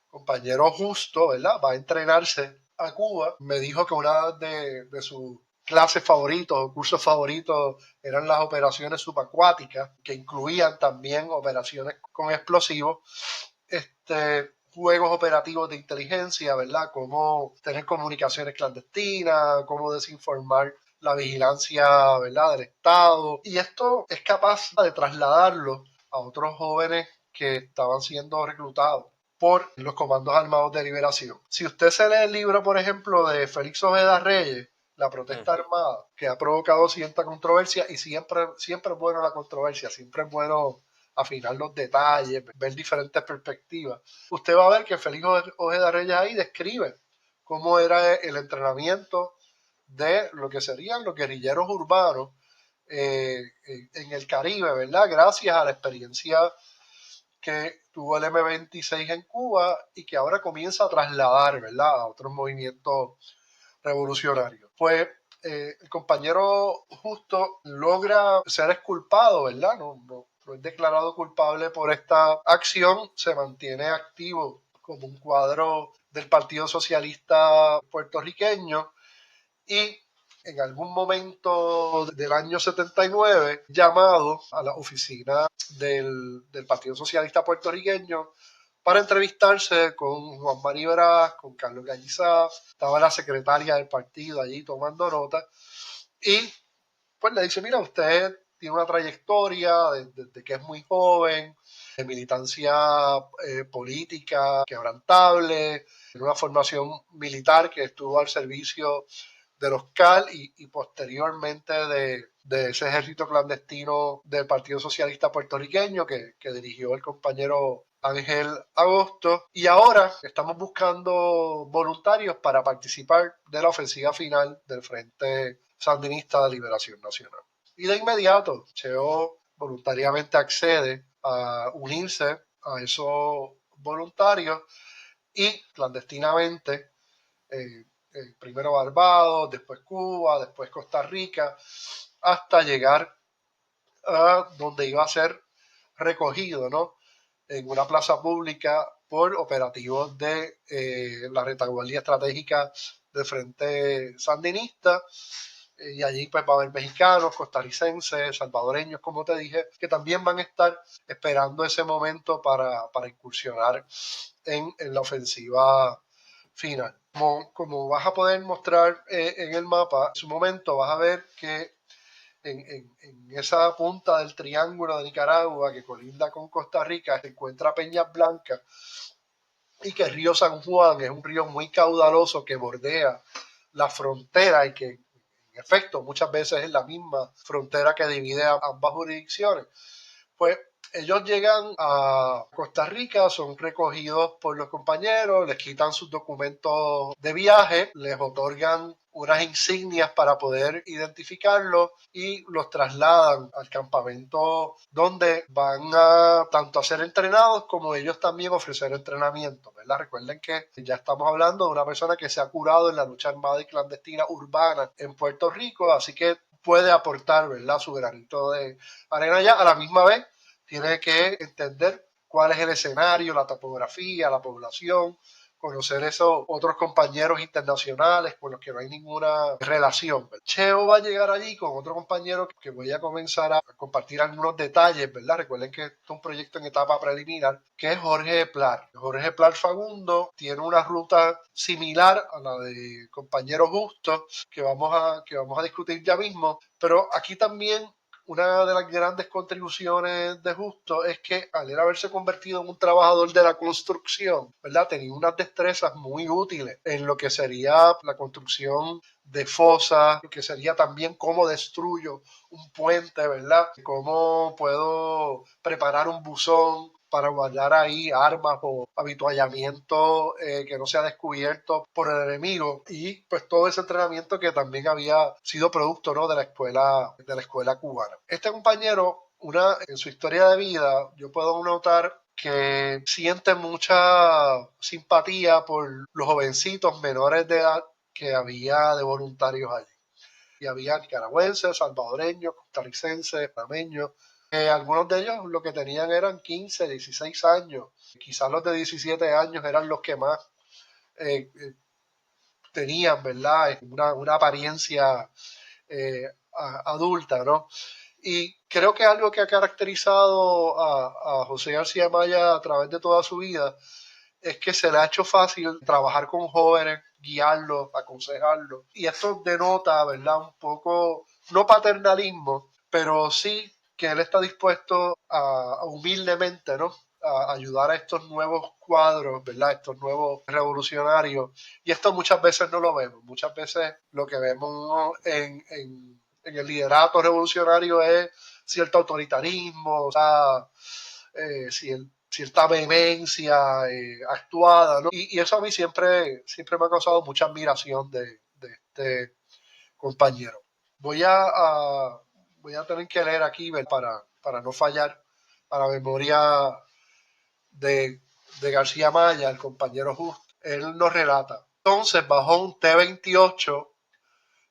compañero Justo, ¿verdad?, va a entrenarse a Cuba. Me dijo que una de sus clases favoritos o cursos favoritos eran las operaciones subacuáticas, que incluían también operaciones con explosivos, juegos operativos de inteligencia, ¿verdad?, cómo tener comunicaciones clandestinas, cómo desinformar la vigilancia, ¿verdad?, del Estado. Y esto es capaz de trasladarlo a otros jóvenes que estaban siendo reclutados por los Comandos Armados de Liberación. Si usted se lee el libro, por ejemplo, de Félix Ojeda Reyes, La protesta Ujú. armada, que ha provocado cierta controversia, y siempre es bueno la controversia, siempre es bueno afinar los detalles, ver diferentes perspectivas. Usted va a ver que Félix Ojeda Reyes ahí describe cómo era el entrenamiento de lo que serían los guerrilleros urbanos en el Caribe, ¿verdad? Gracias a la experiencia que tuvo el M-26 en Cuba y que ahora comienza a trasladar, ¿verdad?, a otros movimientos revolucionarios. Pues el compañero Justo logra ser exculpado, ¿verdad? No es declarado culpable por esta acción, se mantiene activo como un cuadro del Partido Socialista puertorriqueño y en algún momento del año 79, llamado a la oficina del Partido Socialista puertorriqueño para entrevistarse con Juan María Brás, con Carlos Gallizá, estaba la secretaria del partido allí tomando nota, y pues le dice, mira, usted tiene una trayectoria desde que es muy joven, de militancia política quebrantable, en una formación militar que estuvo al servicio de los CAL y posteriormente de ese ejército clandestino del Partido Socialista puertorriqueño que dirigió el compañero Ángel Agosto. Y ahora estamos buscando voluntarios para participar de la ofensiva final del Frente Sandinista de Liberación Nacional. Y de inmediato, Cheo voluntariamente accede a unirse a esos voluntarios y clandestinamente primero Barbados, después Cuba, después Costa Rica, hasta llegar a donde iba a ser recogido, ¿no?, en una plaza pública por operativos de la retaguardia estratégica del Frente Sandinista. Y allí pues va a haber mexicanos, costarricenses, salvadoreños, como te dije, que también van a estar esperando ese momento para incursionar en la ofensiva final. Como vas a poder mostrar en el mapa, en su momento vas a ver que en esa punta del triángulo de Nicaragua que colinda con Costa Rica se encuentra Peñas Blancas y que el río San Juan es un río muy caudaloso que bordea la frontera y que en efecto muchas veces es la misma frontera que divide a ambas jurisdicciones. Pues ellos llegan a Costa Rica, son recogidos por los compañeros, les quitan sus documentos de viaje, les otorgan unas insignias para poder identificarlos y los trasladan al campamento donde van a tanto a ser entrenados como ellos también ofrecer entrenamiento, ¿verdad? Recuerden que ya estamos hablando de una persona que se ha curado en la lucha armada y clandestina urbana en Puerto Rico, así que puede aportar, ¿verdad?, su granito de arena ya. A la misma vez tiene que entender cuál es el escenario, la topografía, la población, conocer esos otros compañeros internacionales con los que no hay ninguna relación. Cheo va a llegar allí con otro compañero que voy a comenzar a compartir algunos detalles, ¿verdad? Recuerden que esto es un proyecto en etapa preliminar, que es Jorge Plar. Jorge Plar Fagundo tiene una ruta similar a la de compañero Justo que vamos a discutir ya mismo, pero aquí también una de las grandes contribuciones de Justo es que al él haberse convertido en un trabajador de la construcción, ¿verdad?, tenía unas destrezas muy útiles en lo que sería la construcción de fosas, que sería también cómo destruyo un puente, ¿verdad? Cómo puedo preparar un buzón para guardar ahí armas o habituallamiento que no sea descubierto por el enemigo, y pues todo ese entrenamiento que también había sido producto, ¿no?, de la escuela cubana. Este compañero, en su historia de vida, yo puedo notar que siente mucha simpatía por los jovencitos menores de edad que había de voluntarios allí. Y había nicaragüenses, salvadoreños, costarricenses, panameños. Algunos de ellos lo que tenían eran 15, 16 años. Quizás los de 17 años eran los que más tenían, ¿verdad?, una apariencia adulta, ¿no? Y creo que algo que ha caracterizado a José García Maya a través de toda su vida es que se le ha hecho fácil trabajar con jóvenes, guiarlos, aconsejarlos. Y esto denota, ¿verdad?, un poco, no paternalismo, pero sí que él está dispuesto a humildemente, ¿no?, a ayudar a estos nuevos cuadros, ¿verdad?, estos nuevos revolucionarios. Y esto muchas veces no lo vemos. Muchas veces lo que vemos en el liderato revolucionario es cierto autoritarismo, o sea, cierta vehemencia actuada, ¿no? Y eso a mí siempre me ha causado mucha admiración de este compañero. Voy a tener que leer aquí para no fallar, para memoria de, de García Maya, el compañero Justo. Él nos relata. Entonces bajó un T-28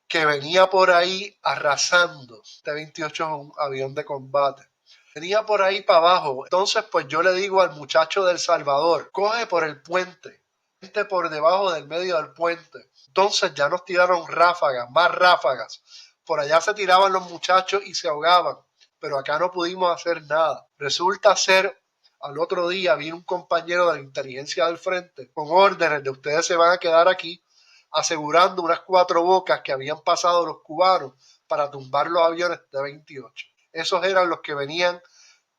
que venía por ahí arrasando. T-28 es un avión de combate. Venía por ahí para abajo. Entonces, pues yo le digo al muchacho del Salvador, coge por el puente, vente por debajo del medio del puente. Entonces ya nos tiraron ráfagas, más ráfagas. Por allá se tiraban los muchachos y se ahogaban, pero acá no pudimos hacer nada. Resulta ser, al otro día vino un compañero de la inteligencia del frente con órdenes de ustedes se van a quedar aquí, asegurando unas 4 bocas que habían pasado los cubanos para tumbar los aviones de 28. Esos eran los que venían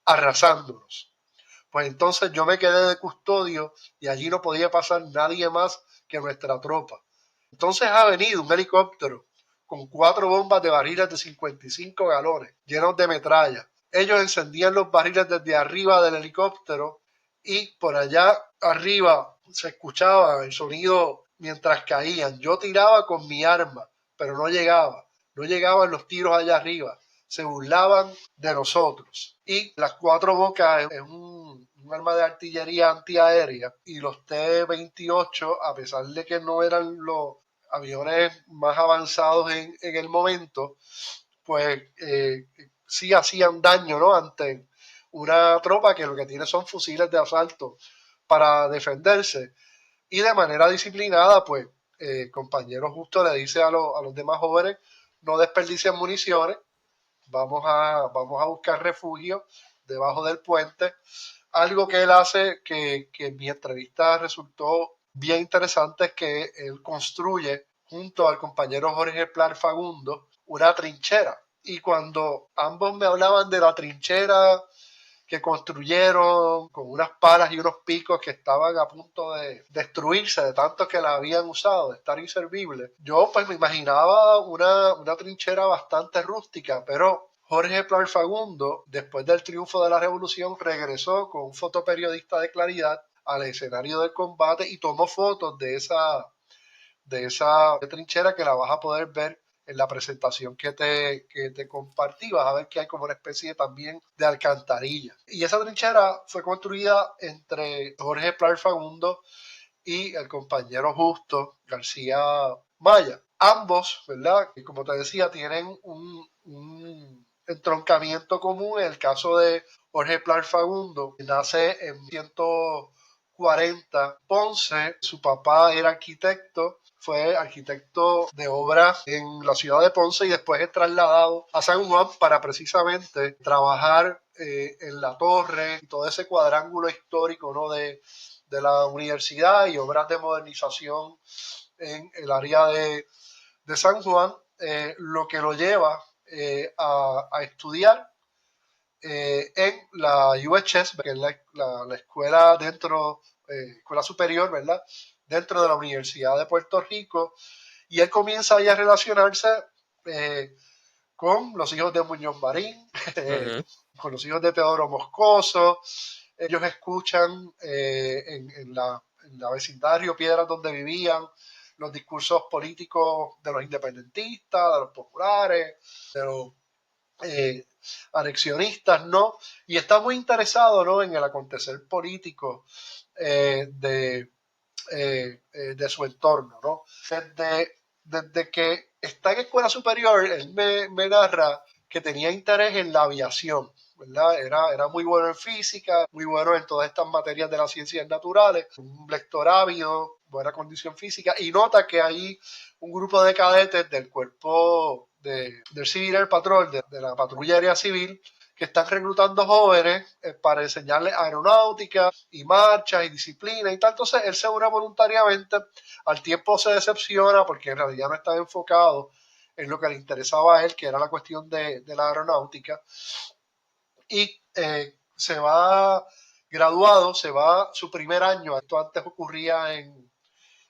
arrasándonos. Pues entonces yo me quedé de custodio y allí no podía pasar nadie más que nuestra tropa. Entonces ha venido un helicóptero con 4 bombas de barriles de 55 galones llenos de metralla. Ellos encendían los barriles desde arriba del helicóptero y por allá arriba se escuchaba el sonido mientras caían. Yo tiraba con mi arma, pero no llegaba. No llegaban los tiros allá arriba. Se burlaban de nosotros. Y las 4 bocas es un arma de artillería antiaérea y los T-28, a pesar de que no eran los aviones más avanzados en el momento, pues sí hacían daño, ¿no? Ante una tropa que lo que tiene son fusiles de asalto para defenderse. Y de manera disciplinada, pues, compañero Justo le dice a los demás jóvenes, no desperdicien municiones, vamos a buscar refugio debajo del puente. Algo que él hace que en mi entrevista resultó bien interesante es que él construye junto al compañero Jorge Plar Fagundo una trinchera. Y cuando ambos me hablaban de la trinchera que construyeron con unas palas y unos picos que estaban a punto de destruirse de tanto que la habían usado, de estar inservible, yo pues me imaginaba una trinchera bastante rústica, pero Jorge Plar Fagundo, después del triunfo de la revolución, regresó con un fotoperiodista de Claridad al escenario del combate y tomó fotos de esa trinchera que la vas a poder ver en la presentación que te compartí. Vas a ver que hay como una especie también de alcantarilla. Y esa trinchera fue construida entre Jorge Plar Fagundo y el compañero Justo García Maya. Ambos, ¿verdad? Y como te decía, tienen un entroncamiento común. En el caso de Jorge Plar Fagundo, nace en 140 Ponce. Su papá era arquitecto, fue arquitecto de obras en la ciudad de Ponce y después es trasladado a San Juan para precisamente trabajar en la torre y todo ese cuadrángulo histórico, ¿no? de la universidad y obras de modernización en el área de San Juan, lo que lo lleva a estudiar en la UHS, que es la escuela dentro, escuela superior, ¿verdad? Dentro de la Universidad de Puerto Rico, y él comienza ahí a relacionarse eh, con los hijos de Muñoz Marín, Ujú. con los hijos de Teodoro Moscoso. Ellos escuchan en la vecindario Piedras donde vivían los discursos políticos de los independentistas, de los populares, de los eh, anexionistas, ¿no? Y está muy interesado, ¿no? En el acontecer político de su entorno, ¿no? Desde que está en escuela superior, él me narra que tenía interés en la aviación, ¿verdad? Era muy bueno en física, muy bueno en todas estas materias de las ciencias naturales, un lector ávido, buena condición física, y nota que hay un grupo de cadetes del cuerpo del Civil Air Patrol, de la patrulla aérea civil, que están reclutando jóvenes para enseñarles aeronáutica y marcha y disciplina y tal. Entonces él se une voluntariamente, al tiempo se decepciona porque en realidad no estaba enfocado en lo que le interesaba a él, que era la cuestión de la aeronáutica, y se va graduado, se va su primer año, esto antes ocurría en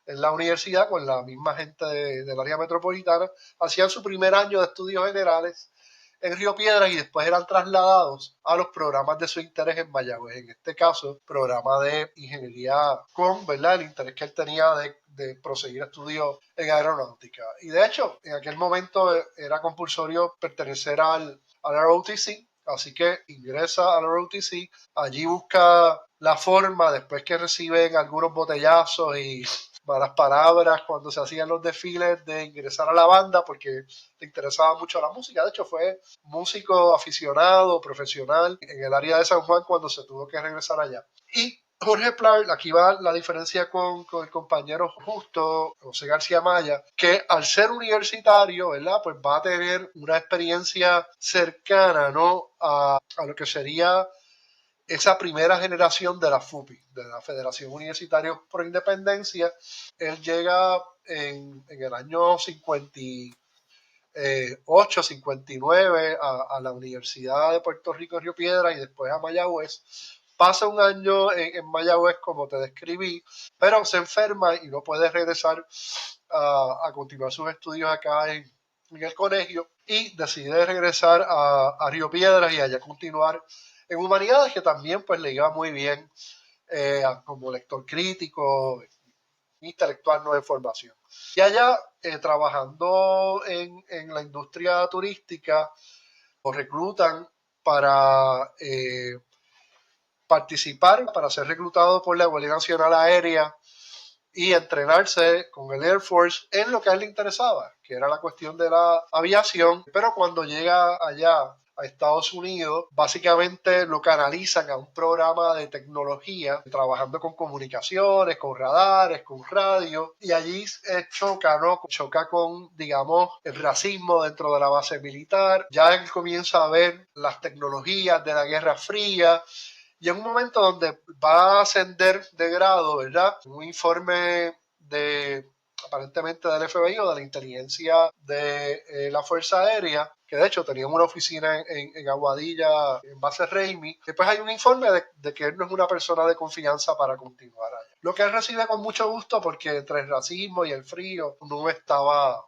la universidad con la misma gente del área metropolitana, hacían su primer año de estudios generales en Río Piedras y después eran trasladados a los programas de su interés en Mayagüez. En este caso, programa de ingeniería con, ¿verdad? El interés que él tenía de proseguir estudios en aeronáutica. Y de hecho, en aquel momento era compulsorio pertenecer al ROTC, así que ingresa al ROTC, allí busca la forma, después que reciben algunos botellazos y malas palabras cuando se hacían los desfiles, de ingresar a la banda porque le interesaba mucho la música. De hecho, fue músico aficionado, profesional en el área de San Juan cuando se tuvo que regresar allá. Y Jorge Plar, aquí va la diferencia con el compañero Justo, José García Maya, que al ser universitario, ¿verdad? Pues va a tener una experiencia cercana, ¿no? A lo que sería esa primera generación de la FUPI, de la Federación Universitaria por Independencia. Él llega en el año 58, 59 a la Universidad de Puerto Rico, Río Piedras, y después a Mayagüez. Pasa un año en Mayagüez, como te describí, pero se enferma y no puede regresar a continuar sus estudios acá en el colegio y decide regresar a Río Piedras y allá continuar en humanidades, que también pues le iba muy bien como lector crítico, intelectual, no de formación. Y allá, trabajando en la industria turística, lo reclutan para participar, para ser reclutado por la Guardia Nacional Aérea y entrenarse con el Air Force en lo que a él le interesaba, que era la cuestión de la aviación. Pero cuando llega allá a Estados Unidos, básicamente lo canalizan a un programa de tecnología, trabajando con comunicaciones, con radares, con radio, y allí choca, ¿no? Choca con, digamos, el racismo dentro de la base militar. Ya él comienza a ver las tecnologías de la Guerra Fría, y en un momento donde va a ascender de grado, ¿verdad? Un informe aparentemente del FBI o de la inteligencia de la Fuerza Aérea, que de hecho tenían una oficina en Aguadilla, en base Raimi. Después hay un informe de que él no es una persona de confianza para continuar allá. Lo que él recibe con mucho gusto, porque entre el racismo y el frío no estaba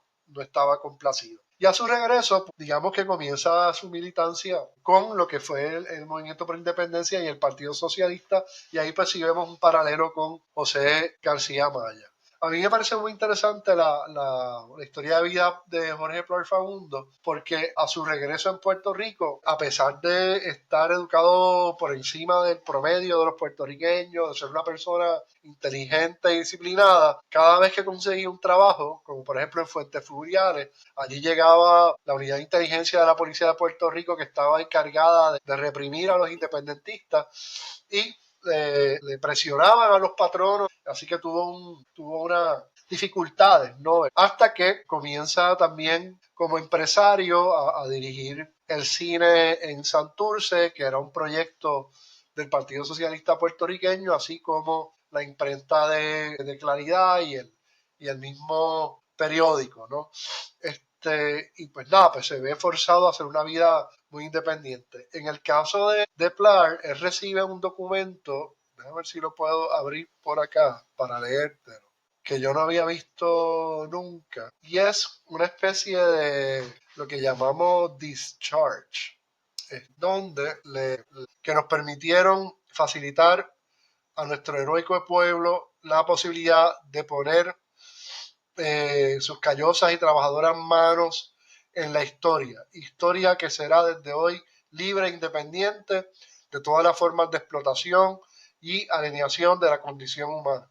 complacido. Y a su regreso, digamos que comienza su militancia con lo que fue el Movimiento por Independencia y el Partido Socialista, y ahí pues sí vemos un paralelo con José García Maya. A mí me parece muy interesante la historia de vida de Jorge Plar Fagundo, porque a su regreso en Puerto Rico, a pesar de estar educado por encima del promedio de los puertorriqueños, de ser una persona inteligente y disciplinada, cada vez que conseguía un trabajo, como por ejemplo en Fuentes Fluviales, allí llegaba la unidad de inteligencia de la Policía de Puerto Rico, que estaba encargada de reprimir a los independentistas, y le presionaban a los patronos, así que tuvo unas dificultades, ¿no? Hasta que comienza también como empresario a dirigir el cine en Santurce, que era un proyecto del Partido Socialista puertorriqueño, así como la imprenta de Claridad y el mismo periódico, ¿no? Y pues nada, pues se ve forzado a hacer una vida muy independiente. En el caso de Plar, él recibe un documento, déjame ver si lo puedo abrir por acá para leértelo, que yo no había visto nunca, y es una especie de lo que llamamos discharge, que nos permitieron facilitar a nuestro heroico pueblo la posibilidad de poner sus callosas y trabajadoras manos en la historia que será desde hoy libre e independiente de todas las formas de explotación y alineación de la condición humana.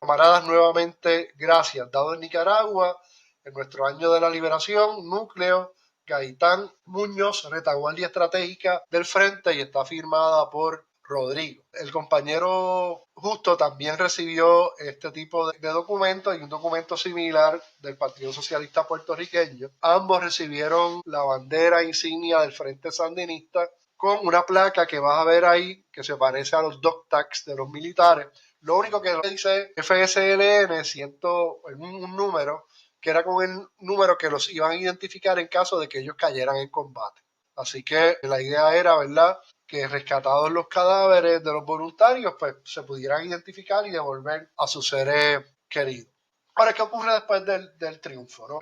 Camaradas, nuevamente, gracias. Dado en Nicaragua, en nuestro año de la liberación, núcleo Gaitán Muñoz, retaguardia estratégica del frente, y está firmada por Rodrigo. El compañero Justo también recibió este tipo de documentos y un documento similar del Partido Socialista puertorriqueño. Ambos recibieron la bandera insignia del Frente Sandinista con una placa que vas a ver ahí que se parece a los dog tags de los militares. Lo único que dice FSLN, un número, que era con el número que los iban a identificar en caso de que ellos cayeran en combate. Así que la idea era, ¿verdad?, que rescatados los cadáveres de los voluntarios, pues se pudieran identificar y devolver a sus seres queridos. Ahora, ¿qué ocurre después del triunfo? ¿No?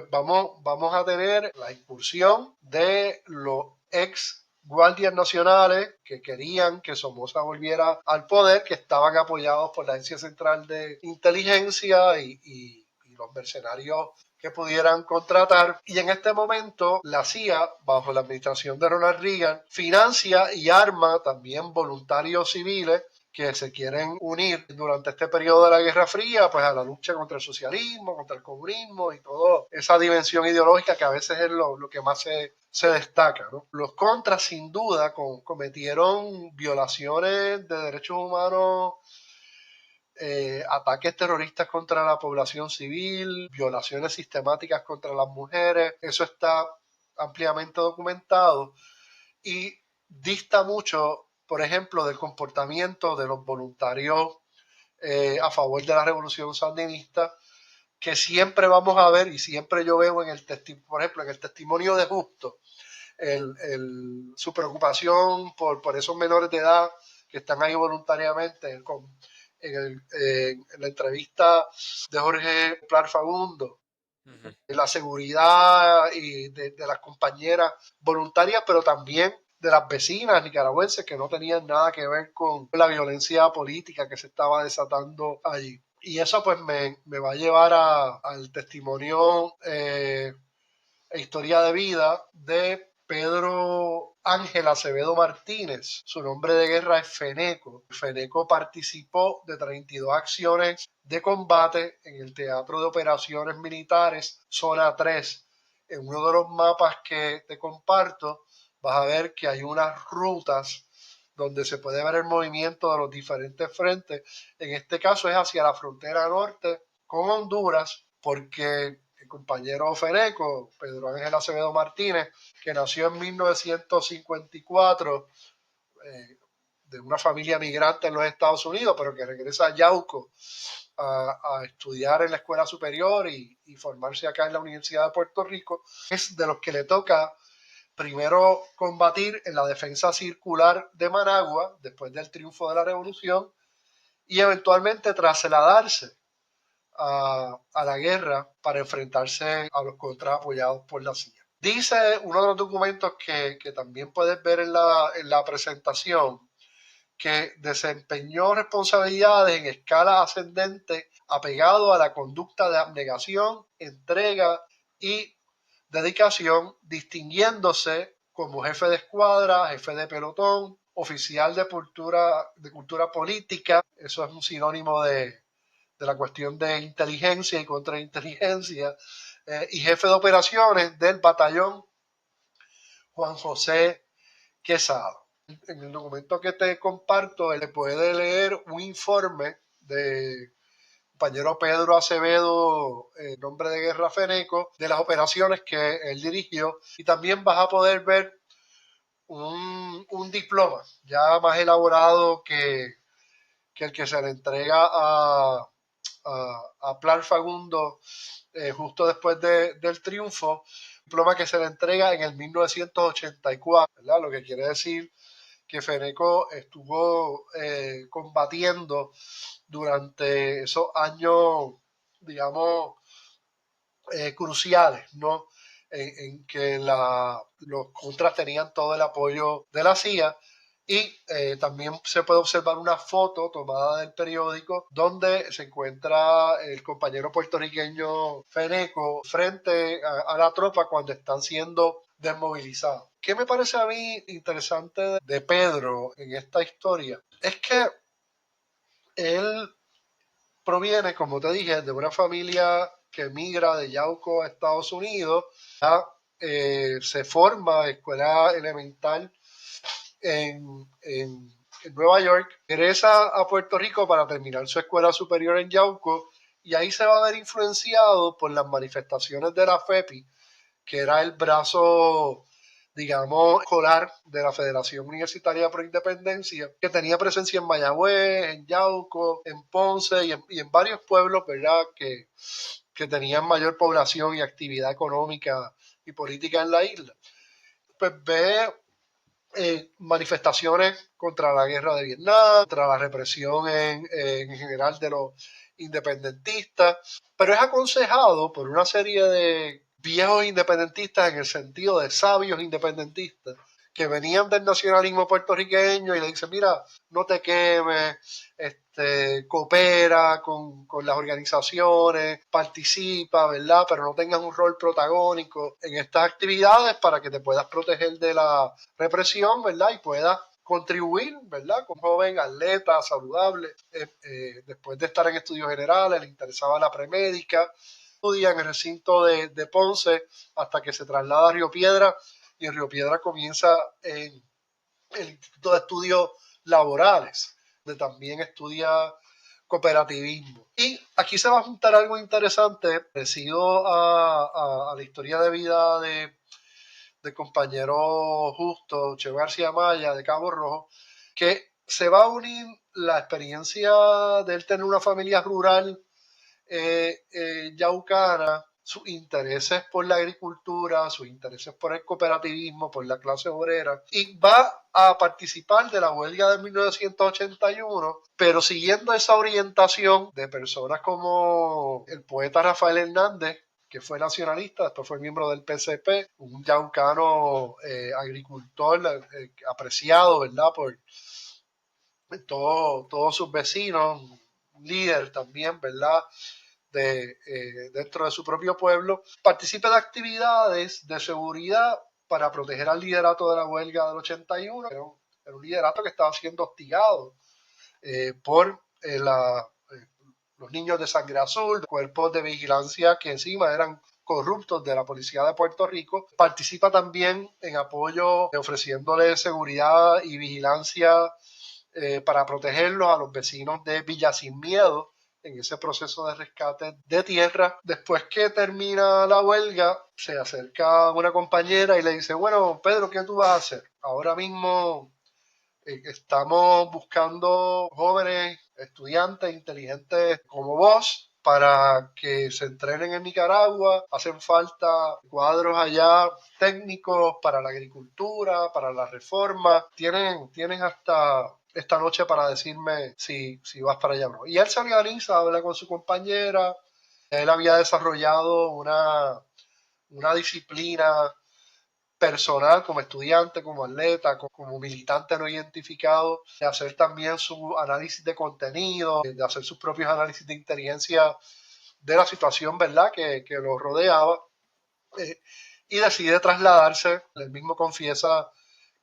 Vamos a tener la incursión de los ex guardias nacionales que querían que Somoza volviera al poder, que estaban apoyados por la Agencia Central de Inteligencia y los mercenarios que pudieran contratar. Y en este momento la CIA, bajo la administración de Ronald Reagan, financia y arma también voluntarios civiles que se quieren unir durante este periodo de la Guerra Fría, pues a la lucha contra el socialismo, contra el comunismo y toda esa dimensión ideológica que a veces es lo que más se destaca, ¿no? Los contras, sin duda, cometieron violaciones de derechos humanos, ataques terroristas contra la población civil, violaciones sistemáticas contra las mujeres. Eso está ampliamente documentado y dista mucho, por ejemplo, del comportamiento de los voluntarios a favor de la revolución sandinista, que siempre vamos a ver y siempre yo veo en el testimonio, por ejemplo, en el testimonio de Justo, su preocupación por esos menores de edad que están ahí voluntariamente, en la entrevista de Jorge Plar Fagundo, Ujú. la seguridad y de las compañeras voluntarias, pero también de las vecinas nicaragüenses que no tenían nada que ver con la violencia política que se estaba desatando allí. Y eso pues me va a llevar al testimonio e historia de vida de Pedro Ángel Acevedo Martínez. Su nombre de guerra es Feneco. Feneco participó de 32 acciones de combate en el Teatro de Operaciones Militares, Zona 3. En uno de los mapas que te comparto, vas a ver que hay unas rutas donde se puede ver el movimiento de los diferentes frentes. En este caso es hacia la frontera norte con Honduras, porque el compañero Feneco, Pedro Ángel Acevedo Martínez, que nació en 1954, de una familia migrante en los Estados Unidos, pero que regresa a Yauco a estudiar en la escuela superior y formarse acá en la Universidad de Puerto Rico, es de los que le toca primero combatir en la defensa circular de Managua, después del triunfo de la revolución, y eventualmente trasladarse a la guerra para enfrentarse a los contras apoyados por la CIA. Dice uno de los documentos que también puedes ver en la presentación, que desempeñó responsabilidades en escala ascendente apegado a la conducta de abnegación, entrega y dedicación, distinguiéndose como jefe de escuadra, jefe de pelotón, oficial de cultura política. Eso es un sinónimo de la cuestión de inteligencia y contrainteligencia, y jefe de operaciones del batallón Juan José Quesada. En el documento que te comparto, él puede leer un informe de compañero Pedro Acevedo, nombre de guerra Feneco, de las operaciones que él dirigió, y también vas a poder ver un diploma ya más elaborado que el que se le entrega a Plar Fagundo justo después del triunfo, diploma que se le entrega en el 1984, ¿verdad? Lo que quiere decir que Feneco estuvo combatiendo durante esos años, digamos, cruciales, ¿no? En que los contras tenían todo el apoyo de la CIA. Y también se puede observar una foto tomada del periódico donde se encuentra el compañero puertorriqueño Feneco frente a la tropa cuando están siendo desmovilizados. ¿Qué me parece a mí interesante de Pedro en esta historia? Es que él proviene, como te dije, de una familia que emigra de Yauco a Estados Unidos. Ya, se forma escuela elemental en Nueva York, regresa a Puerto Rico para terminar su escuela superior en Yauco y ahí se va a ver influenciado por las manifestaciones de la FEPI, que era el brazo, digamos, escolar de la Federación Universitaria Pro Independencia, que tenía presencia en Mayagüez, en Yauco, en Ponce y en varios pueblos, ¿verdad?, que tenían mayor población y actividad económica y política en la isla. Pues ve manifestaciones contra la guerra de Vietnam, contra la represión en general de los independentista, pero es aconsejado por una serie de viejos independentistas en el sentido de sabios independentistas que venían del nacionalismo puertorriqueño y le dicen, mira, no te quemes, coopera con las organizaciones, participa, ¿verdad? Pero no tengas un rol protagónico en estas actividades para que te puedas proteger de la represión, ¿verdad? Y puedas contribuir, ¿verdad? Como joven atleta, saludable, después de estar en estudios generales, le interesaba la premédica, estudia en el recinto de Ponce hasta que se traslada a Río Piedra y en Río Piedra comienza en el Instituto de Estudios Laborales, donde también estudia cooperativismo. Y aquí se va a juntar algo interesante, parecido a la historia de vida de compañero Justo, Che García Maya, de Cabo Rojo, que se va a unir la experiencia de él tener una familia rural yaucana, sus intereses por la agricultura, sus intereses por el cooperativismo, por la clase obrera, y va a participar de la huelga de 1981, pero siguiendo esa orientación de personas como el poeta Rafael Hernández, que fue nacionalista, después fue miembro del PCP, un yaucano agricultor apreciado, ¿verdad?, por todos sus vecinos, líder también, ¿verdad?, dentro de su propio pueblo, participe de actividades de seguridad para proteger al liderato de la huelga del 81, era un liderato que estaba siendo hostigado por los niños de sangre azul, cuerpos de vigilancia que encima eran corruptos de la policía de Puerto Rico. Participa también en apoyo, ofreciéndole seguridad y vigilancia para protegerlos a los vecinos de Villa Sin Miedo en ese proceso de rescate de tierra. Después que termina la huelga, se acerca una compañera y le dice, bueno, Pedro, ¿qué tú vas a hacer? Ahora mismo estamos buscando jóvenes estudiantes inteligentes como vos para que se entrenen en Nicaragua. Hacen falta cuadros allá técnicos para la agricultura, para la reforma. Tienen hasta esta noche para decirme si vas para allá o no. Y él se organiza, habla con su compañera. Él había desarrollado una disciplina personal, como estudiante, como atleta, como militante no identificado, de hacer también su análisis de contenido, de hacer sus propios análisis de inteligencia de la situación, ¿verdad?, que lo rodeaba, y decide trasladarse. Él mismo confiesa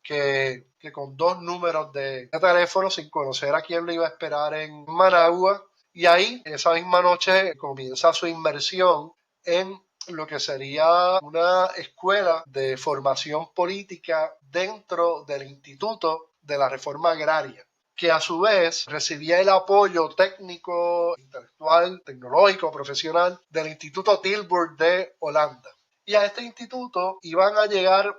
que con 2 números de teléfono, sin conocer a quién le iba a esperar en Managua, y ahí, esa misma noche, comienza su inmersión en lo que sería una escuela de formación política dentro del Instituto de la Reforma Agraria, que a su vez recibía el apoyo técnico, intelectual, tecnológico, profesional del Instituto Tilburg de Holanda. Y a este instituto iban a llegar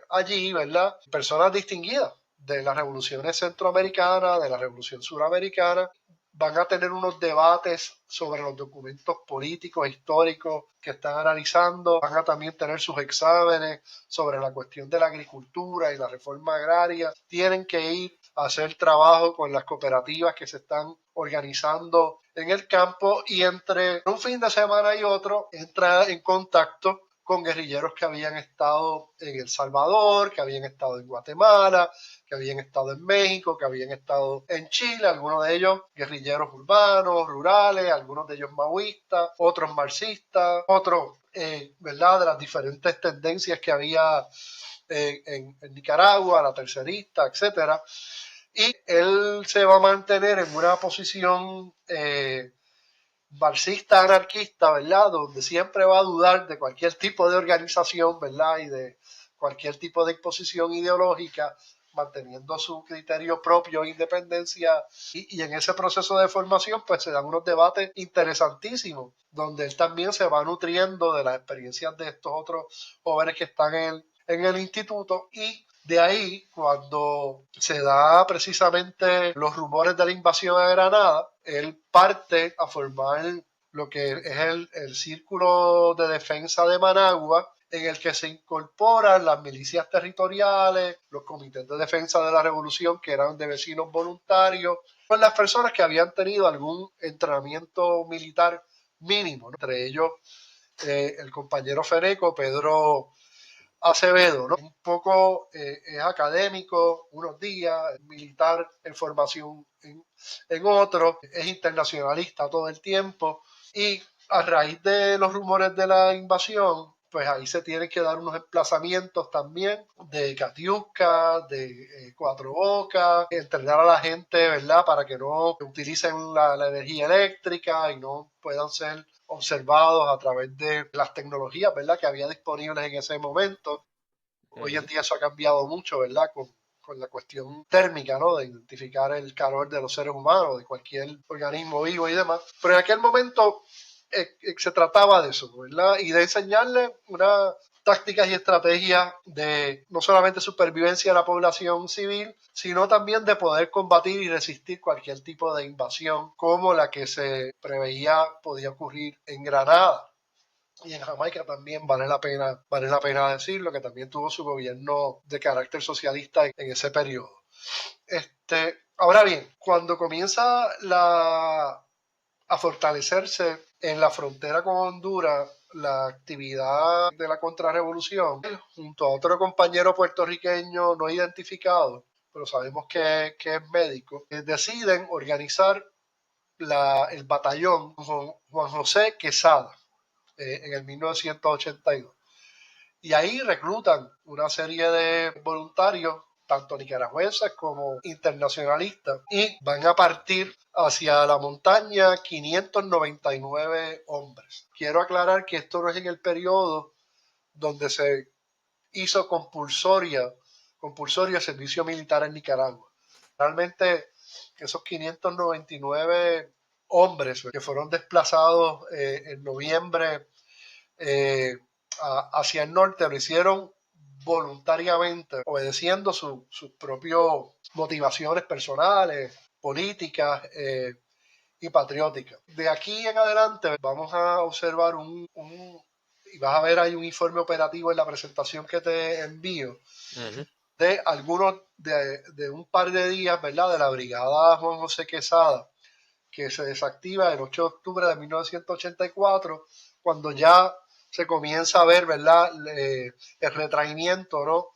allí, ¿verdad?, personas distinguidas de las revoluciones centroamericanas, de la revolución suramericana. Van a tener unos debates sobre los documentos políticos, históricos que están analizando. Van a también tener sus exámenes sobre la cuestión de la agricultura y la reforma agraria. Tienen que ir a hacer trabajo con las cooperativas que se están organizando en el campo, y entre un fin de semana y otro entra en contacto con guerrilleros que habían estado en El Salvador, que habían estado en Guatemala, que habían estado en México, que habían estado en Chile, algunos de ellos guerrilleros urbanos, rurales, algunos de ellos maoístas, otros marxistas, otros, ¿verdad?, de las diferentes tendencias que había en Nicaragua, la tercerista, etcétera. Y él se va a mantener en una posición marxista, anarquista, ¿verdad?, donde siempre va a dudar de cualquier tipo de organización, ¿verdad?, y de cualquier tipo de imposición ideológica, manteniendo su criterio propio e independencia. Y en ese proceso de formación, pues se dan unos debates interesantísimos, donde él también se va nutriendo de las experiencias de estos otros jóvenes que están en el instituto. Y de ahí, cuando se da precisamente los rumores de la invasión a Granada, él parte a formar lo que es el Círculo de Defensa de Managua, en el que se incorporan las milicias territoriales, los comités de defensa de la revolución, que eran de vecinos voluntarios, con las personas que habían tenido algún entrenamiento militar mínimo, ¿no? Entre ellos el compañero Fereco, Pedro Acevedo, ¿no? Un poco es académico unos días, militar en formación en otros, es internacionalista todo el tiempo, y a raíz de los rumores de la invasión, pues ahí se tienen que dar unos emplazamientos también de Katiuska, de Cuatro Bocas, entrenar a la gente, ¿verdad? Para que no utilicen la energía eléctrica y no puedan ser observados a través de las tecnologías, ¿verdad? Que había disponibles en ese momento. Hoy en día eso ha cambiado mucho, ¿verdad? Con la cuestión térmica, ¿no? De identificar el calor de los seres humanos, de cualquier organismo vivo y demás. Pero en aquel momento se trataba de eso, ¿verdad? Y de enseñarle unas tácticas y estrategias de no solamente supervivencia de la población civil, sino también de poder combatir y resistir cualquier tipo de invasión como la que se preveía podía ocurrir en Granada. Y en Jamaica también vale la pena decirlo, que también tuvo su gobierno de carácter socialista en ese periodo. Ahora bien, cuando comienza a fortalecerse en la frontera con Honduras la actividad de la contrarrevolución, junto a otro compañero puertorriqueño no identificado, pero sabemos que es médico, deciden organizar el batallón Juan José Quesada en el 1982. Y ahí reclutan una serie de voluntarios, tanto nicaragüenses como internacionalistas, y van a partir hacia la montaña 599 hombres. Quiero aclarar que esto no es en el periodo donde se hizo compulsorio servicio militar en Nicaragua. Realmente esos 599 hombres que fueron desplazados en noviembre hacia el norte lo hicieron voluntariamente, obedeciendo sus propias motivaciones personales, políticas y patrióticas. De aquí en adelante vamos a observar y vas a ver ahí un informe operativo en la presentación que te envío, de algunos, de un par de días, ¿verdad? De la brigada Juan José Quesada, que se desactiva el 8 de octubre de 1984, cuando ya se comienza a ver, ¿verdad? El retraimiento, ¿no?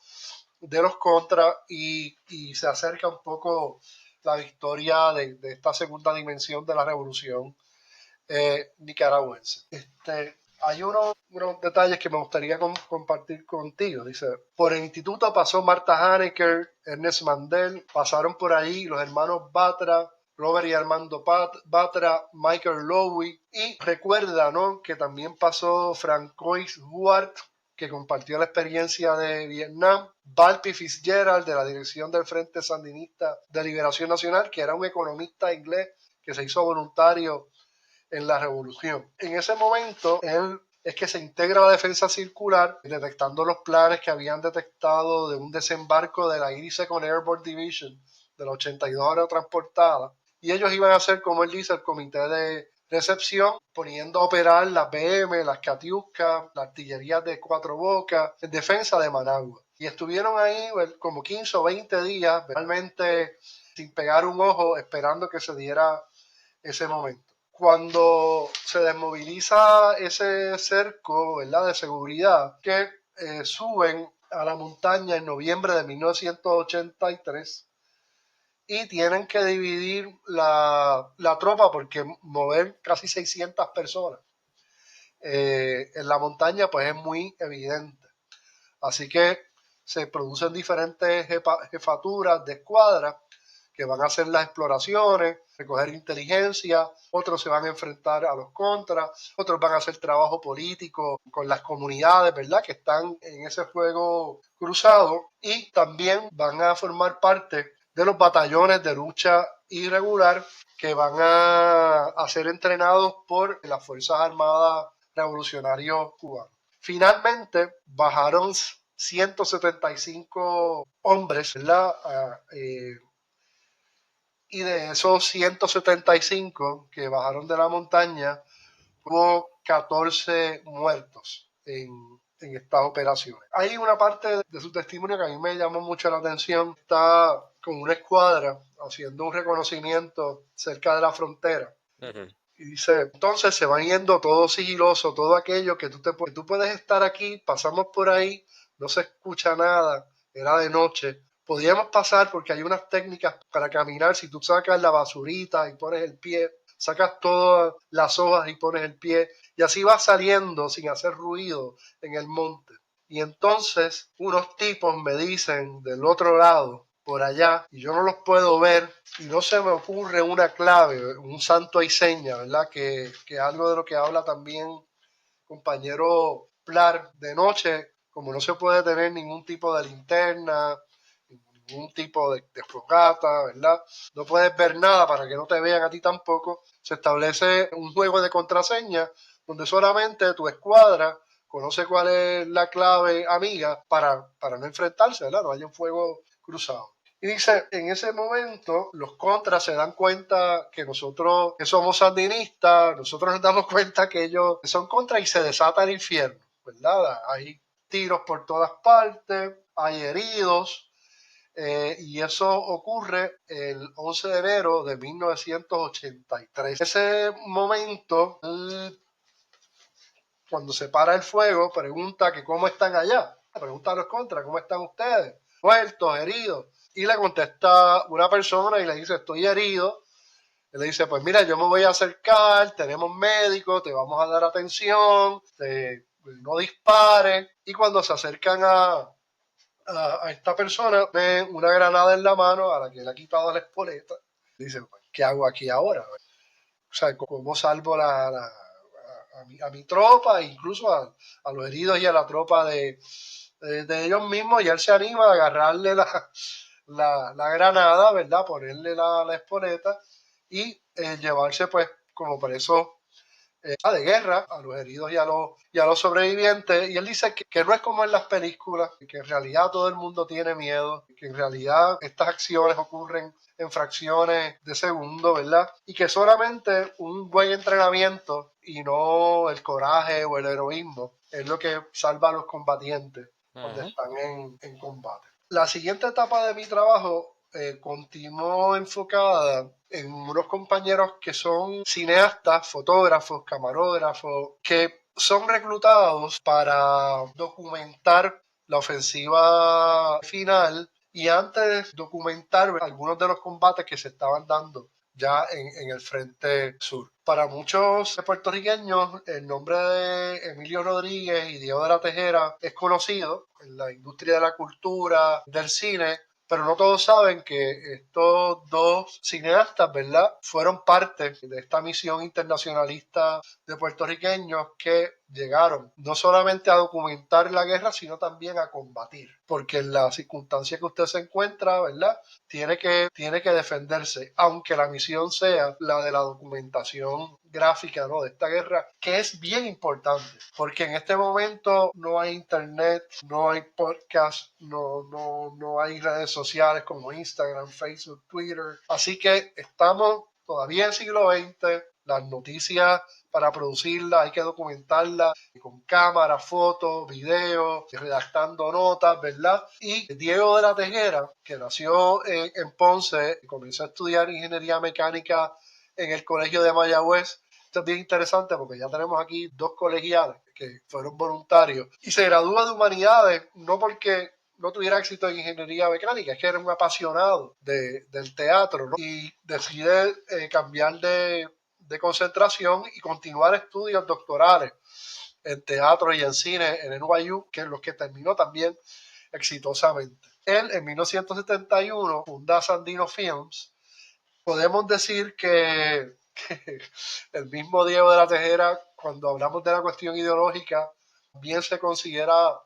De los contras y se acerca un poco la victoria de esta segunda dimensión de la revolución nicaragüense. Hay unos detalles que me gustaría compartir contigo. Dice, por el instituto pasó Marta Haneker, Ernest Mandel, pasaron por ahí los hermanos Batra, Robert y Armando Batra, Michael Lowy, y recuerda, ¿no? Que también pasó Francois Huart, que compartió la experiencia de Vietnam, Valpy Fitzgerald, de la dirección del Frente Sandinista de Liberación Nacional, que era un economista inglés que se hizo voluntario en la revolución. En ese momento, él es que se integra la defensa circular, detectando los planes que habían detectado de un desembarco de la 82nd Airborne Division de la 82 aerotransportada, y ellos iban a hacer, como él dice, el comité de recepción, poniendo a operar las BM, las Katiuska, la artillería de Cuatro Bocas, en defensa de Managua. Y estuvieron ahí como 15 o 20 días, realmente sin pegar un ojo, esperando que se diera ese momento. Cuando se desmoviliza ese cerco, ¿verdad?, de seguridad, que suben a la montaña en noviembre de 1983 y tienen que dividir la tropa porque mover casi 600 personas en la montaña pues es muy evidente. Así que se producen diferentes jefaturas de escuadra que van a hacer las exploraciones, recoger inteligencia, otros se van a enfrentar a los contras, otros van a hacer trabajo político con las comunidades, ¿verdad?, que están en ese fuego cruzado, y también van a formar parte de los batallones de lucha irregular que van a ser entrenados por las Fuerzas Armadas Revolucionarios Cubanos. Finalmente bajaron 175 hombres, ¿verdad? Y de esos 175 que bajaron de la montaña, hubo 14 muertos en estas operaciones. Hay una parte de su testimonio que a mí me llamó mucho la atención. Está con una escuadra haciendo un reconocimiento cerca de la frontera. Uh-huh. Y dice, entonces se van yendo todo sigiloso, todo aquello que tú puedes estar aquí, pasamos por ahí, no se escucha nada, era de noche. Podíamos pasar porque hay unas técnicas para caminar. Si tú sacas la basurita y pones el pie, sacas todas las hojas y pones el pie, y así vas saliendo sin hacer ruido en el monte. Y entonces unos tipos me dicen del otro lado, por allá, y yo no los puedo ver, y no se me ocurre una clave, un santo y seña, ¿verdad? Que algo de lo que habla también compañero Plar. De noche, como no se puede tener ningún tipo de linterna, ningún tipo de fogata, ¿verdad? No puedes ver nada para que no te vean a ti tampoco. Se establece un juego de contraseña donde solamente tu escuadra conoce cuál es la clave amiga para no enfrentarse, ¿verdad? No hay un fuego cruzado. Y dice, en ese momento los contras se dan cuenta que nosotros que somos sandinistas, nosotros nos damos cuenta que ellos son contras y se desata el infierno, ¿verdad? Hay tiros por todas partes, hay heridos, y eso ocurre el 11 de enero de 1983. Ese momento, cuando se para el fuego, pregunta que cómo están allá. Pregunta a los contras, ¿cómo están ustedes? Muertos, heridos. Y le contesta una persona y le dice, estoy herido. Él le dice, pues mira, yo me voy a acercar, tenemos médicos, te vamos a dar atención, no dispares. Y cuando se acercan a esta persona, ve una granada en la mano a la que le ha quitado la espoleta. Dice, ¿qué hago aquí ahora? O sea, ¿cómo salvo a mi tropa, incluso a los heridos y a la tropa de ellos mismos? Y él se anima a agarrarle la granada, ¿verdad? Ponerle la espoleta y llevarse, pues, como preso de guerra a los heridos y a los sobrevivientes. Y él dice que no es como en las películas, que en realidad todo el mundo tiene miedo, que en realidad estas acciones ocurren en fracciones de segundo, ¿verdad? Y que solamente un buen entrenamiento y no el coraje o el heroísmo es lo que salva a los combatientes cuando están en combate. La siguiente etapa de mi trabajo continuó enfocada en unos compañeros que son cineastas, fotógrafos, camarógrafos, que son reclutados para documentar la ofensiva final y antes documentar algunos de los combates que se estaban dando ya en el frente sur. Para muchos puertorriqueños, el nombre de Emilio Rodríguez y Diego de la Tejera es conocido en la industria de la cultura, del cine, pero no todos saben que estos dos cineastas, ¿verdad?, fueron parte de esta misión internacionalista de puertorriqueños que llegaron no solamente a documentar la guerra, sino también a combatir, porque en la circunstancia que usted se encuentra, ¿verdad?, tiene que defenderse, aunque la misión sea la de la documentación gráfica, ¿no?, de esta guerra, que es bien importante, porque en este momento no hay internet, no hay podcast, no hay redes sociales como Instagram, Facebook, Twitter, así que estamos todavía en el siglo XX, las noticias para producirlas hay que documentarlas con cámara, fotos, videos, redactando notas, ¿verdad? Y Diego de la Tejera, que nació en Ponce, comenzó a estudiar ingeniería mecánica en el colegio de Mayagüez. Esto es bien interesante porque ya tenemos aquí dos colegiales que fueron voluntarios y se gradúa de humanidades, no porque no tuviera éxito en ingeniería mecánica, es que era un apasionado del teatro, ¿no? Y decide cambiar de concentración y continuar estudios doctorales en teatro y en cine en NYU, que es lo que terminó también exitosamente. Él en 1971 funda Sandino Films. Podemos decir que el mismo Diego de la Tejera, cuando hablamos de la cuestión ideológica, bien se considera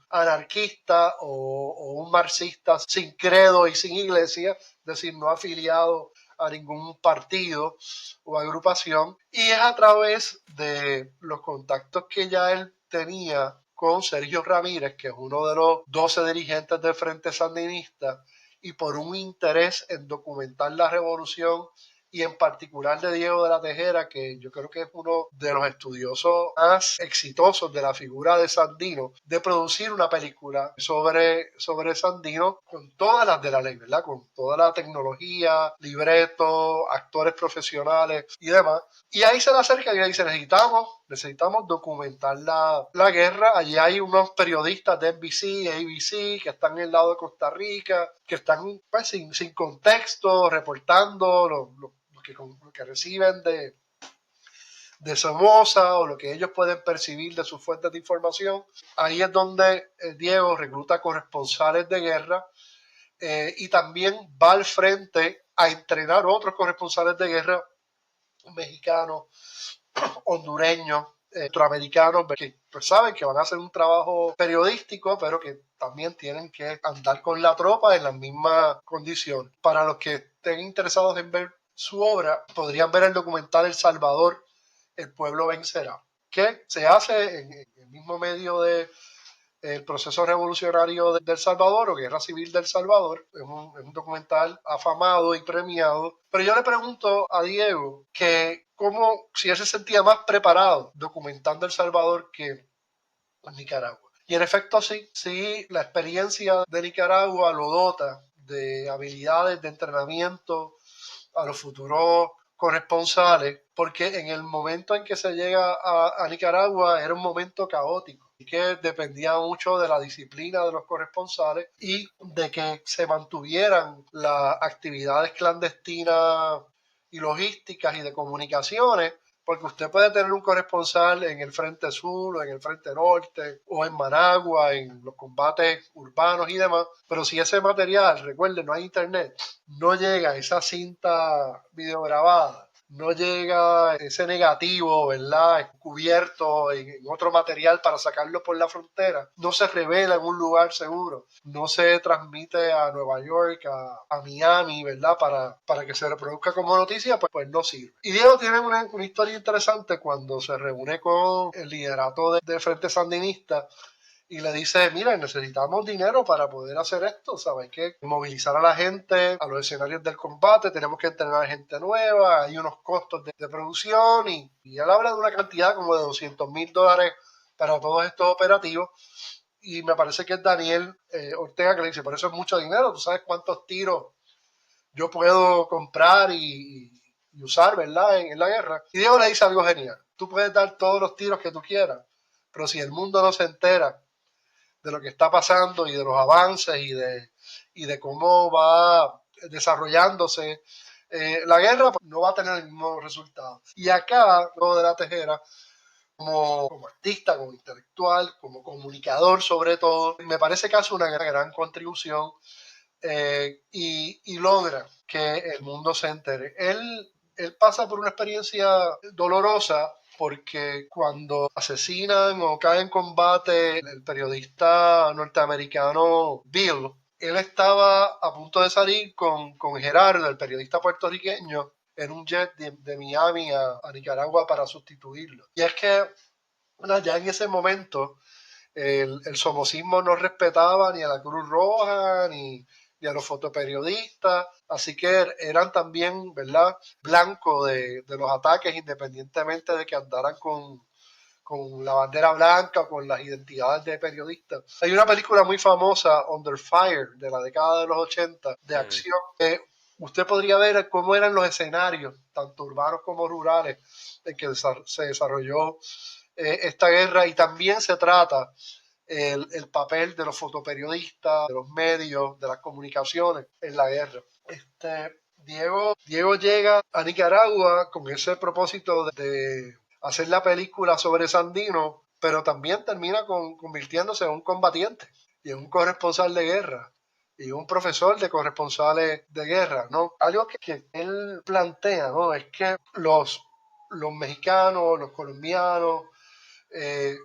anarquista o un marxista sin credo y sin iglesia, es decir, no afiliado a ningún partido o agrupación, y es a través de los contactos que ya él tenía con Sergio Ramírez, que es uno de los 12 dirigentes del Frente Sandinista, y por un interés en documentar la revolución y en particular de Diego de la Tejera, que yo creo que es uno de los estudiosos más exitosos de la figura de Sandino, de producir una película sobre Sandino con todas las de la ley, ¿verdad? Con toda la tecnología, libreto, actores profesionales y demás. Y ahí se le acerca y le dice, necesitamos documentar la guerra. Allí hay unos periodistas de NBC, ABC, que están en el lado de Costa Rica, que están pues, sin contexto, reportando lo que reciben de Somoza o lo que ellos pueden percibir de sus fuentes de información. Ahí es donde Diego recluta corresponsales de guerra y también va al frente a entrenar otros corresponsales de guerra mexicanos, hondureños, centroamericanos, que pues, saben que van a hacer un trabajo periodístico, pero que también tienen que andar con la tropa en las mismas condiciones. Para los que estén interesados en ver su obra, podrían ver el documental El Salvador, El pueblo vencerá, que se hace en el mismo medio de el proceso revolucionario de El Salvador o Guerra Civil del Salvador. Es un documental afamado y premiado. Pero yo le pregunto a Diego que cómo, si él se sentía más preparado documentando El Salvador que Nicaragua. Y en efecto sí, la experiencia de Nicaragua lo dota de habilidades de entrenamiento a los futuros corresponsales, porque en el momento en que se llega a Nicaragua era un momento caótico y que dependía mucho de la disciplina de los corresponsales y de que se mantuvieran las actividades clandestinas y logísticas y de comunicaciones, porque usted puede tener un corresponsal en el Frente Sur o en el Frente Norte o en Managua, en los combates urbanos y demás, pero si ese material, recuerden, no hay internet, no llega esa cinta videograbada, no llega ese negativo, ¿verdad? Cubierto en otro material para sacarlo por la frontera, no se revela en un lugar seguro, no se transmite a Nueva York, a Miami, ¿verdad? Para que se reproduzca como noticia, pues no sirve. Y Diego tiene una historia interesante cuando se reúne con el liderato del Frente Sandinista y le dice, mira, necesitamos dinero para poder hacer esto, ¿sabes? Hay que movilizar a la gente a los escenarios del combate, tenemos que entrenar gente nueva, hay unos costos de producción y él habla de una cantidad como de $200,000 para todos estos operativos y me parece que es Daniel Ortega que le dice, por eso es mucho dinero, tú sabes cuántos tiros yo puedo comprar y usar, ¿verdad? En la guerra. Y Diego le dice algo genial, tú puedes dar todos los tiros que tú quieras, pero si el mundo no se entera de lo que está pasando y de los avances y de cómo va desarrollándose la guerra, pues no va a tener el mismo resultado. Y acá, luego de la Tejera, como artista, como intelectual, como comunicador sobre todo, me parece que hace una gran contribución y logra que el mundo se entere. Él pasa por una experiencia dolorosa porque cuando asesinan o cae en combate el periodista norteamericano Bill, él estaba a punto de salir con Gerardo, el periodista puertorriqueño, en un jet de Miami a Nicaragua para sustituirlo. Y es que ya en ese momento el somocismo no respetaba ni a la Cruz Roja ni a los fotoperiodistas, así que eran también, ¿verdad?, blanco de los ataques independientemente de que andaran con la bandera blanca o con las identidades de periodistas. Hay una película muy famosa, Under Fire, de la década de los 80, de acción, que usted podría ver cómo eran los escenarios, tanto urbanos como rurales, en que se desarrolló esta guerra y también se trata el papel de los fotoperiodistas, de los medios, de las comunicaciones en la guerra. Diego llega a Nicaragua con ese propósito de hacer la película sobre Sandino, pero también termina convirtiéndose en un combatiente y en un corresponsal de guerra y un profesor de corresponsales de guerra, ¿no? Algo que él plantea, ¿no? Es que los mexicanos, los colombianos, eh,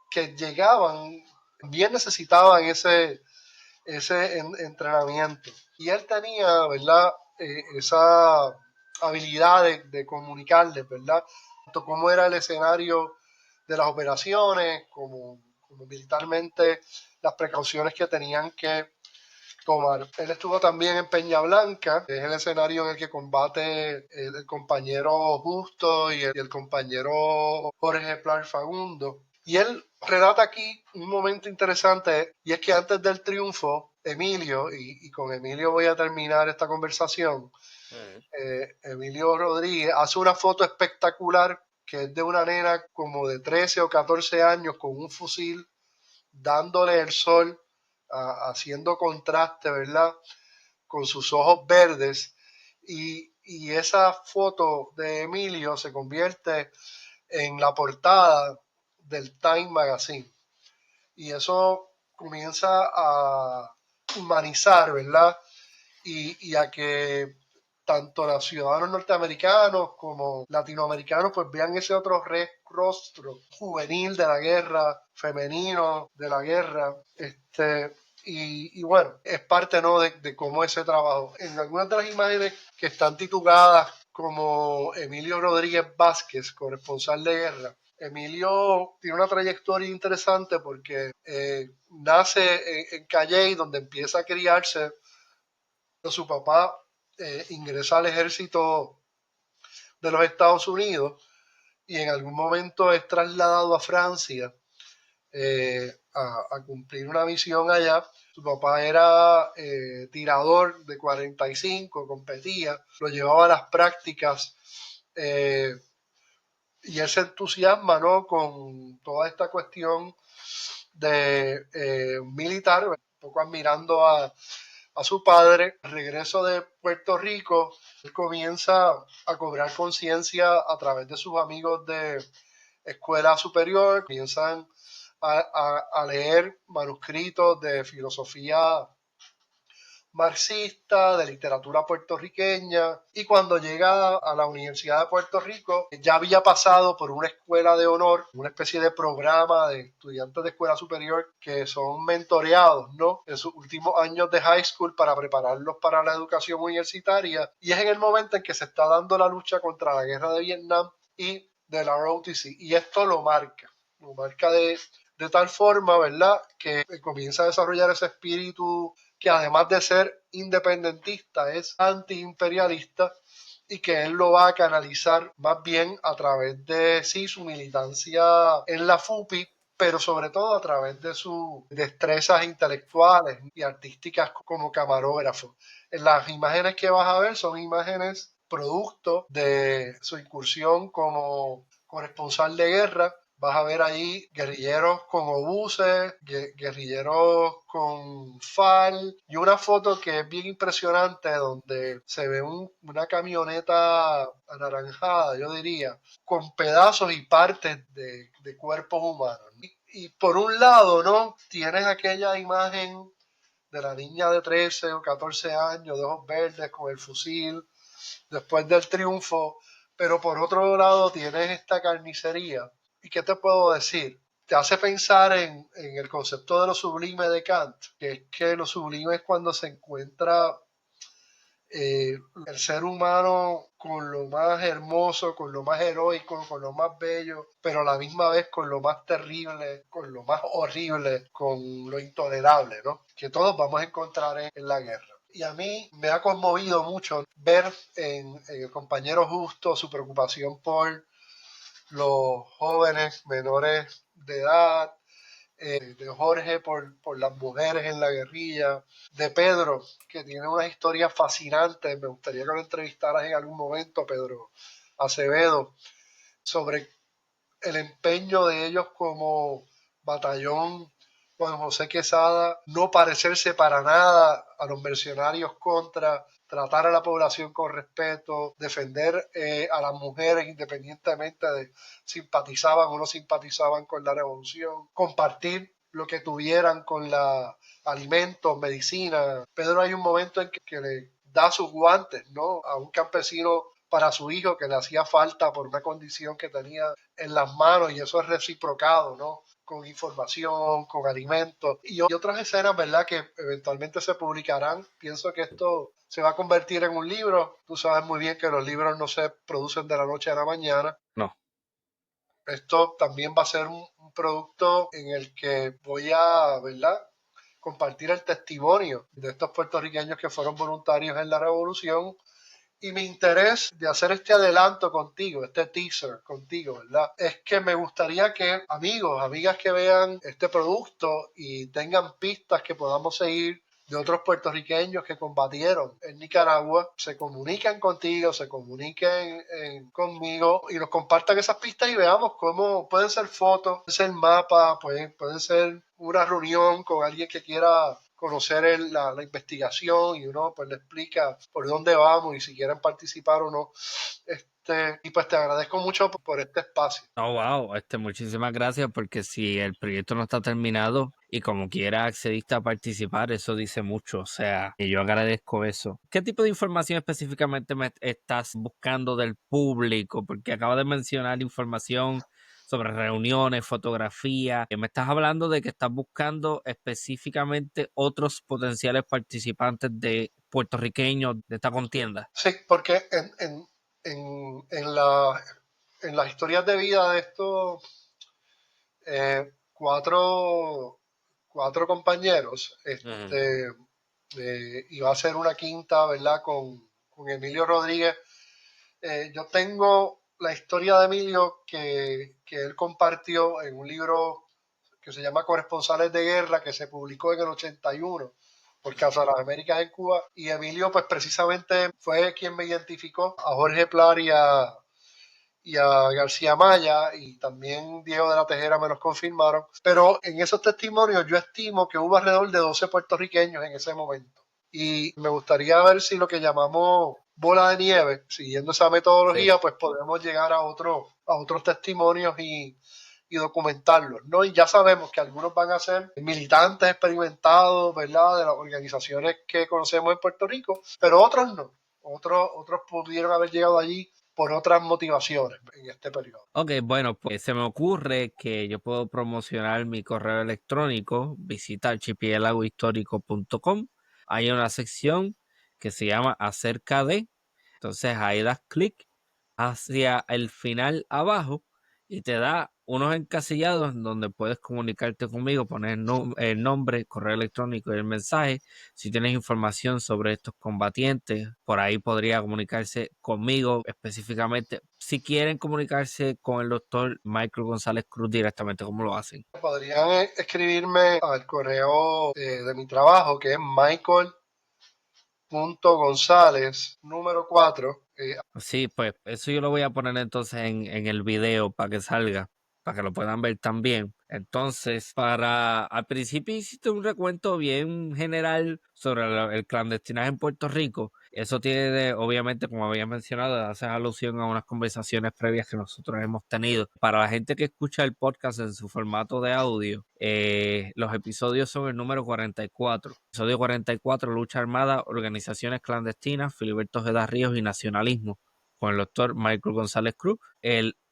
que llegaban, bien necesitaban ese entrenamiento. Y él tenía, ¿verdad? Esa habilidad de comunicarles, ¿verdad? Tanto cómo era el escenario de las operaciones, como militarmente las precauciones que tenían que tomar. Él estuvo también en Peña Blanca, que es el escenario en el que combate el compañero Justo y el compañero Jorge Plar Fagundo. Y él relata aquí un momento interesante, y es que antes del triunfo, Emilio, y con Emilio voy a terminar esta conversación, Emilio Rodríguez hace una foto espectacular que es de una nena como de 13 o 14 años con un fusil dándole el sol, haciendo contraste, ¿verdad? Con sus ojos verdes. Y esa foto de Emilio se convierte en la portada del Time Magazine. Y eso comienza a humanizar, ¿verdad? Y a que tanto los ciudadanos norteamericanos como latinoamericanos pues vean ese otro rostro juvenil de la guerra, femenino de la guerra, y bueno, es parte, ¿no?, de cómo ese trabajo. En algunas de las imágenes que están tituladas como Emilio Rodríguez Vázquez, corresponsal de guerra, Emilio tiene una trayectoria interesante porque nace en Calley, donde empieza a criarse. Su papá ingresa al ejército de los Estados Unidos y en algún momento es trasladado a Francia a cumplir una misión allá. Su papá era tirador de 45, competía, lo llevaba a las prácticas, y él se entusiasma, ¿no?, con toda esta cuestión de militar, un poco admirando a su padre. Al regreso de Puerto Rico, él comienza a cobrar conciencia a través de sus amigos de escuela superior, comienzan a leer manuscritos de filosofía marxista, de literatura puertorriqueña, y cuando llega a la Universidad de Puerto Rico ya había pasado por una escuela de honor, una especie de programa de estudiantes de escuela superior que son mentoreados, ¿no?, en sus últimos años de high school para prepararlos para la educación universitaria, y es en el momento en que se está dando la lucha contra la guerra de Vietnam y de la ROTC, y esto lo marca de tal forma, ¿verdad?, que comienza a desarrollar ese espíritu que además de ser independentista es antiimperialista, y que él lo va a canalizar más bien a través de sí su militancia en la FUPI, pero sobre todo a través de sus destrezas intelectuales y artísticas como camarógrafo. En las imágenes que vas a ver son imágenes producto de su incursión como corresponsal de guerra. Vas a ver ahí guerrilleros con obuses, guerrilleros con FAL, y una foto que es bien impresionante donde se ve una camioneta anaranjada, yo diría, con pedazos y partes de cuerpos humanos. Y por un lado, ¿no?, tienes aquella imagen de la niña de 13 o 14 años, de ojos verdes, con el fusil, después del triunfo, pero por otro lado tienes esta carnicería. ¿Y qué te puedo decir? Te hace pensar en el concepto de lo sublime de Kant, que es que lo sublime es cuando se encuentra eh, el ser humano con lo más hermoso, con lo más heroico, con lo más bello, pero a la misma vez con lo más terrible, con lo más horrible, con lo intolerable, ¿no?, que todos vamos a encontrar en la guerra. Y a mí me ha conmovido mucho ver en el compañero Justo su preocupación por los jóvenes menores de edad, de Jorge por las mujeres en la guerrilla, de Pedro, que tiene una historia fascinante. Me gustaría que lo entrevistaras en algún momento, Pedro Acevedo, sobre el empeño de ellos como batallón Juan José Quesada, no parecerse para nada a los mercenarios contra, tratar a la población con respeto, defender a las mujeres independientemente de simpatizaban o no simpatizaban con la revolución, compartir lo que tuvieran con la alimentos, medicina. Pedro, hay un momento en que le da sus guantes, ¿no?, a un campesino para su hijo que le hacía falta por una condición que tenía en las manos, y eso es reciprocado, ¿no?, con información, con alimentos y otras escenas, ¿verdad?, que eventualmente se publicarán. Pienso que esto se va a convertir en un libro. Tú sabes muy bien que los libros no se producen de la noche a la mañana. No. Esto también va a ser un producto en el que voy a, ¿verdad?, compartir el testimonio de estos puertorriqueños que fueron voluntarios en la revolución y mi interés de hacer este adelanto contigo, este teaser contigo, ¿verdad? Es que me gustaría que amigos, amigas que vean este producto y tengan pistas que podamos seguir de otros puertorriqueños que combatieron en Nicaragua, se comuniquen contigo, se comuniquen conmigo y nos compartan esas pistas y veamos cómo pueden ser fotos, pueden ser mapas, pueden ser una reunión con alguien que quiera conocer la investigación y uno pues le explica por dónde vamos y si quieren participar o no. Y pues te agradezco mucho por este espacio. Oh, wow, muchísimas gracias porque si el proyecto no está terminado y como quiera accediste a participar, eso dice mucho, o sea, y yo agradezco eso. ¿Qué tipo de información específicamente me estás buscando del público? Porque acabo de mencionar información sobre reuniones, fotografía. Me estás hablando de que estás buscando específicamente otros potenciales participantes de puertorriqueños de esta contienda. Sí, porque en las historias de vida de estos cuatro compañeros, Ujú. y va a ser una quinta, ¿verdad? Con Emilio Rodríguez. Yo tengo la historia de Emilio que él compartió en un libro que se llama Corresponsales de Guerra, que se publicó en el 81 por Casa de las Américas en Cuba. Y Emilio, pues precisamente fue quien me identificó a Jorge Plar y a García Maya, y también Diego de la Tejera me los confirmaron. Pero en esos testimonios yo estimo que hubo alrededor de 12 puertorriqueños en ese momento. Y me gustaría ver si lo que llamamos bola de nieve, siguiendo esa Sí. metodología, pues podemos llegar a otros testimonios y documentarlos, ¿no? Y ya sabemos que algunos van a ser militantes experimentados, ¿verdad? De las organizaciones que conocemos en Puerto Rico, pero otros no. Otros pudieron haber llegado allí por otras motivaciones en este periodo. Ok, bueno, pues se me ocurre que yo puedo promocionar mi correo electrónico, visita archipiélagohistórico.com. Hay una sección que se llama Acerca de. Entonces ahí das clic hacia el final abajo y te da unos encasillados donde puedes comunicarte conmigo, poner el nombre, correo electrónico y el mensaje. Si tienes información sobre estos combatientes, por ahí podría comunicarse conmigo específicamente. Si quieren comunicarse con el doctor Michael González Cruz directamente, ¿cómo lo hacen? Podrían escribirme al correo de mi trabajo, que es michael.gonzález número 4. Sí, pues eso yo lo voy a poner entonces en el video para que salga, para que lo puedan ver también. Entonces, al principio hiciste un recuento bien general sobre el clandestinaje en Puerto Rico. Eso tiene, obviamente, como había mencionado, hace alusión a unas conversaciones previas que nosotros hemos tenido. Para la gente que escucha el podcast en su formato de audio, los episodios son el número 44. Episodio 44, Lucha Armada, Organizaciones Clandestinas, Filiberto Ojeda Ríos y Nacionalismo, con el doctor Michael González Cruz.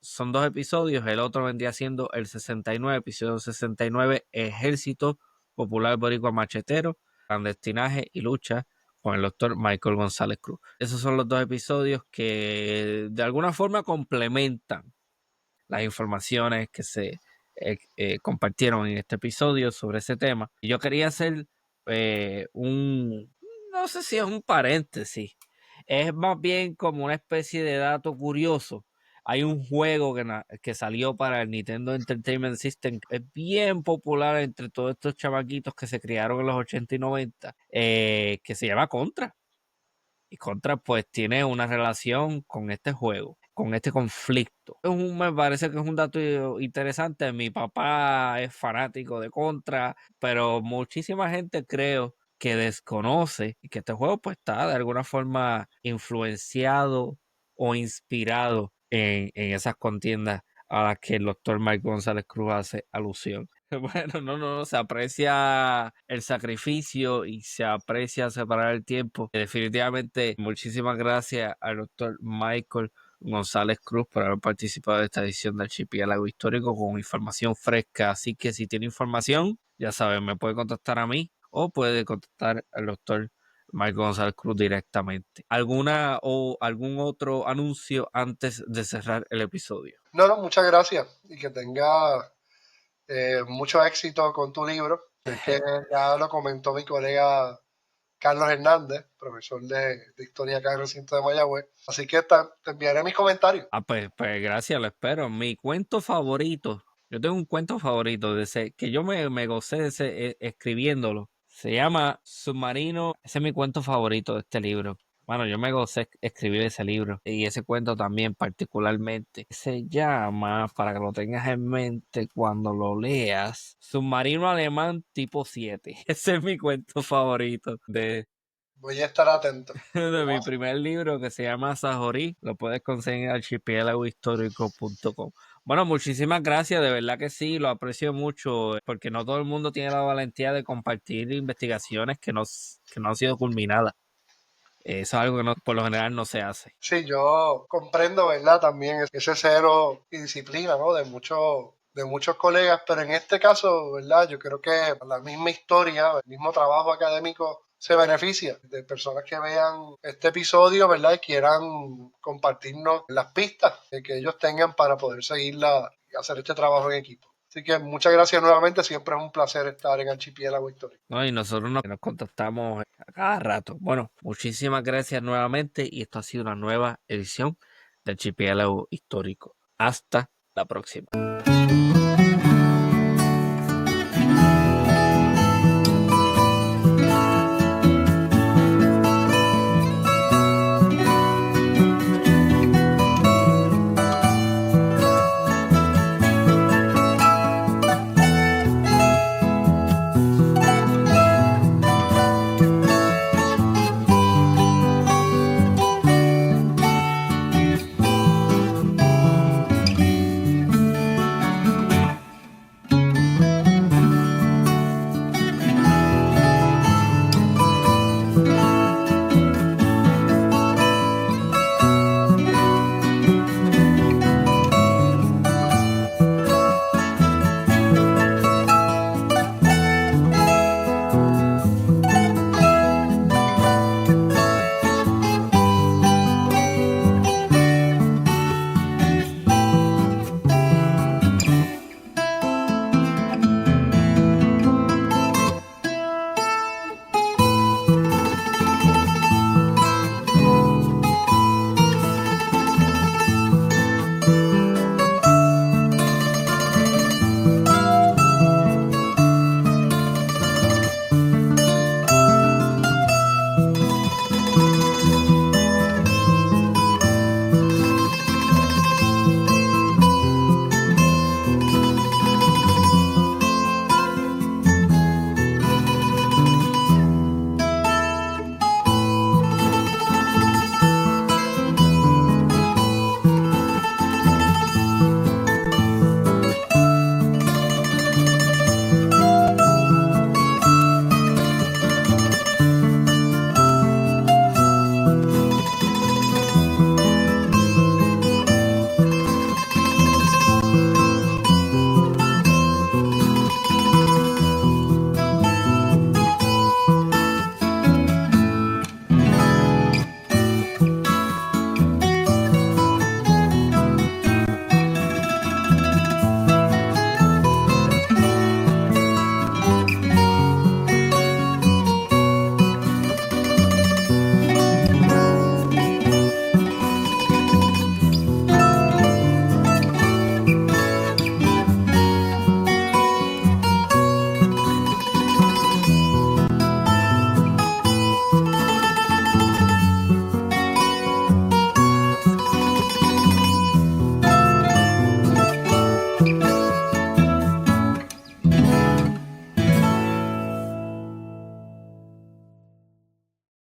Son dos episodios, el otro vendría siendo el 69, episodio 69, Ejército Popular Boricua Machetero, Clandestinaje y Lucha, con el doctor Michael González Cruz. Esos son los dos episodios que de alguna forma complementan las informaciones que se compartieron en este episodio sobre ese tema. Y yo quería hacer no sé si es un paréntesis, es más bien como una especie de dato curioso. Hay un juego que salió para el Nintendo Entertainment System, que es bien popular entre todos estos chamaquitos que se criaron en los 80 y 90, que se llama Contra. Y Contra pues tiene una relación con este juego, con este conflicto. Me parece que es un dato interesante. Mi papá es fanático de Contra, pero muchísima gente creo que desconoce que este juego pues está de alguna forma influenciado o inspirado en esas contiendas a las que el doctor Mike González Cruz hace alusión. Bueno, no, se aprecia el sacrificio y se aprecia separar el tiempo. Definitivamente, muchísimas gracias al doctor Michael González Cruz por haber participado de esta edición del Archipiélago Histórico con información fresca. Así que si tiene información, ya saben, me puede contactar a mí o puede contactar al doctor Michael González Cruz directamente. ¿Algún otro anuncio antes de cerrar el episodio? No, muchas gracias y que tenga mucho éxito con tu libro. Es que ya lo comentó mi colega Carlos Hernández, profesor de Historia acá en el recinto de Mayagüez. Así que te enviaré mis comentarios. Pues gracias, lo espero. Mi cuento favorito, yo tengo un cuento favorito de ese, que yo me gocé de ese, escribiéndolo. Se llama Submarino. Ese es mi cuento favorito de este libro. Bueno, yo me gocé escribir ese libro y ese cuento también particularmente. Se llama, para que lo tengas en mente cuando lo leas, Submarino Alemán tipo 7. Ese es mi cuento favorito Voy a estar atento. de mi primer libro que se llama Sajorí. Lo puedes conseguir en archipiélagohistórico.com. Bueno, muchísimas gracias, de verdad que sí, lo aprecio mucho, porque no todo el mundo tiene la valentía de compartir investigaciones que no han sido culminadas. Eso es algo que por lo general no se hace. Sí, yo comprendo, ¿verdad? También ese cero y disciplina, ¿no? De muchos colegas, pero en este caso, ¿verdad? Yo creo que la misma historia, el mismo trabajo académico se beneficia de personas que vean este episodio, ¿verdad? Y quieran compartirnos las pistas que ellos tengan para poder seguirla y hacer este trabajo en equipo. Así que muchas gracias nuevamente, siempre es un placer estar en Archipiélago Histórico. ¿No? Y nosotros nos contactamos a cada rato. Bueno, muchísimas gracias nuevamente y esto ha sido una nueva edición del Archipiélago Histórico. Hasta la próxima.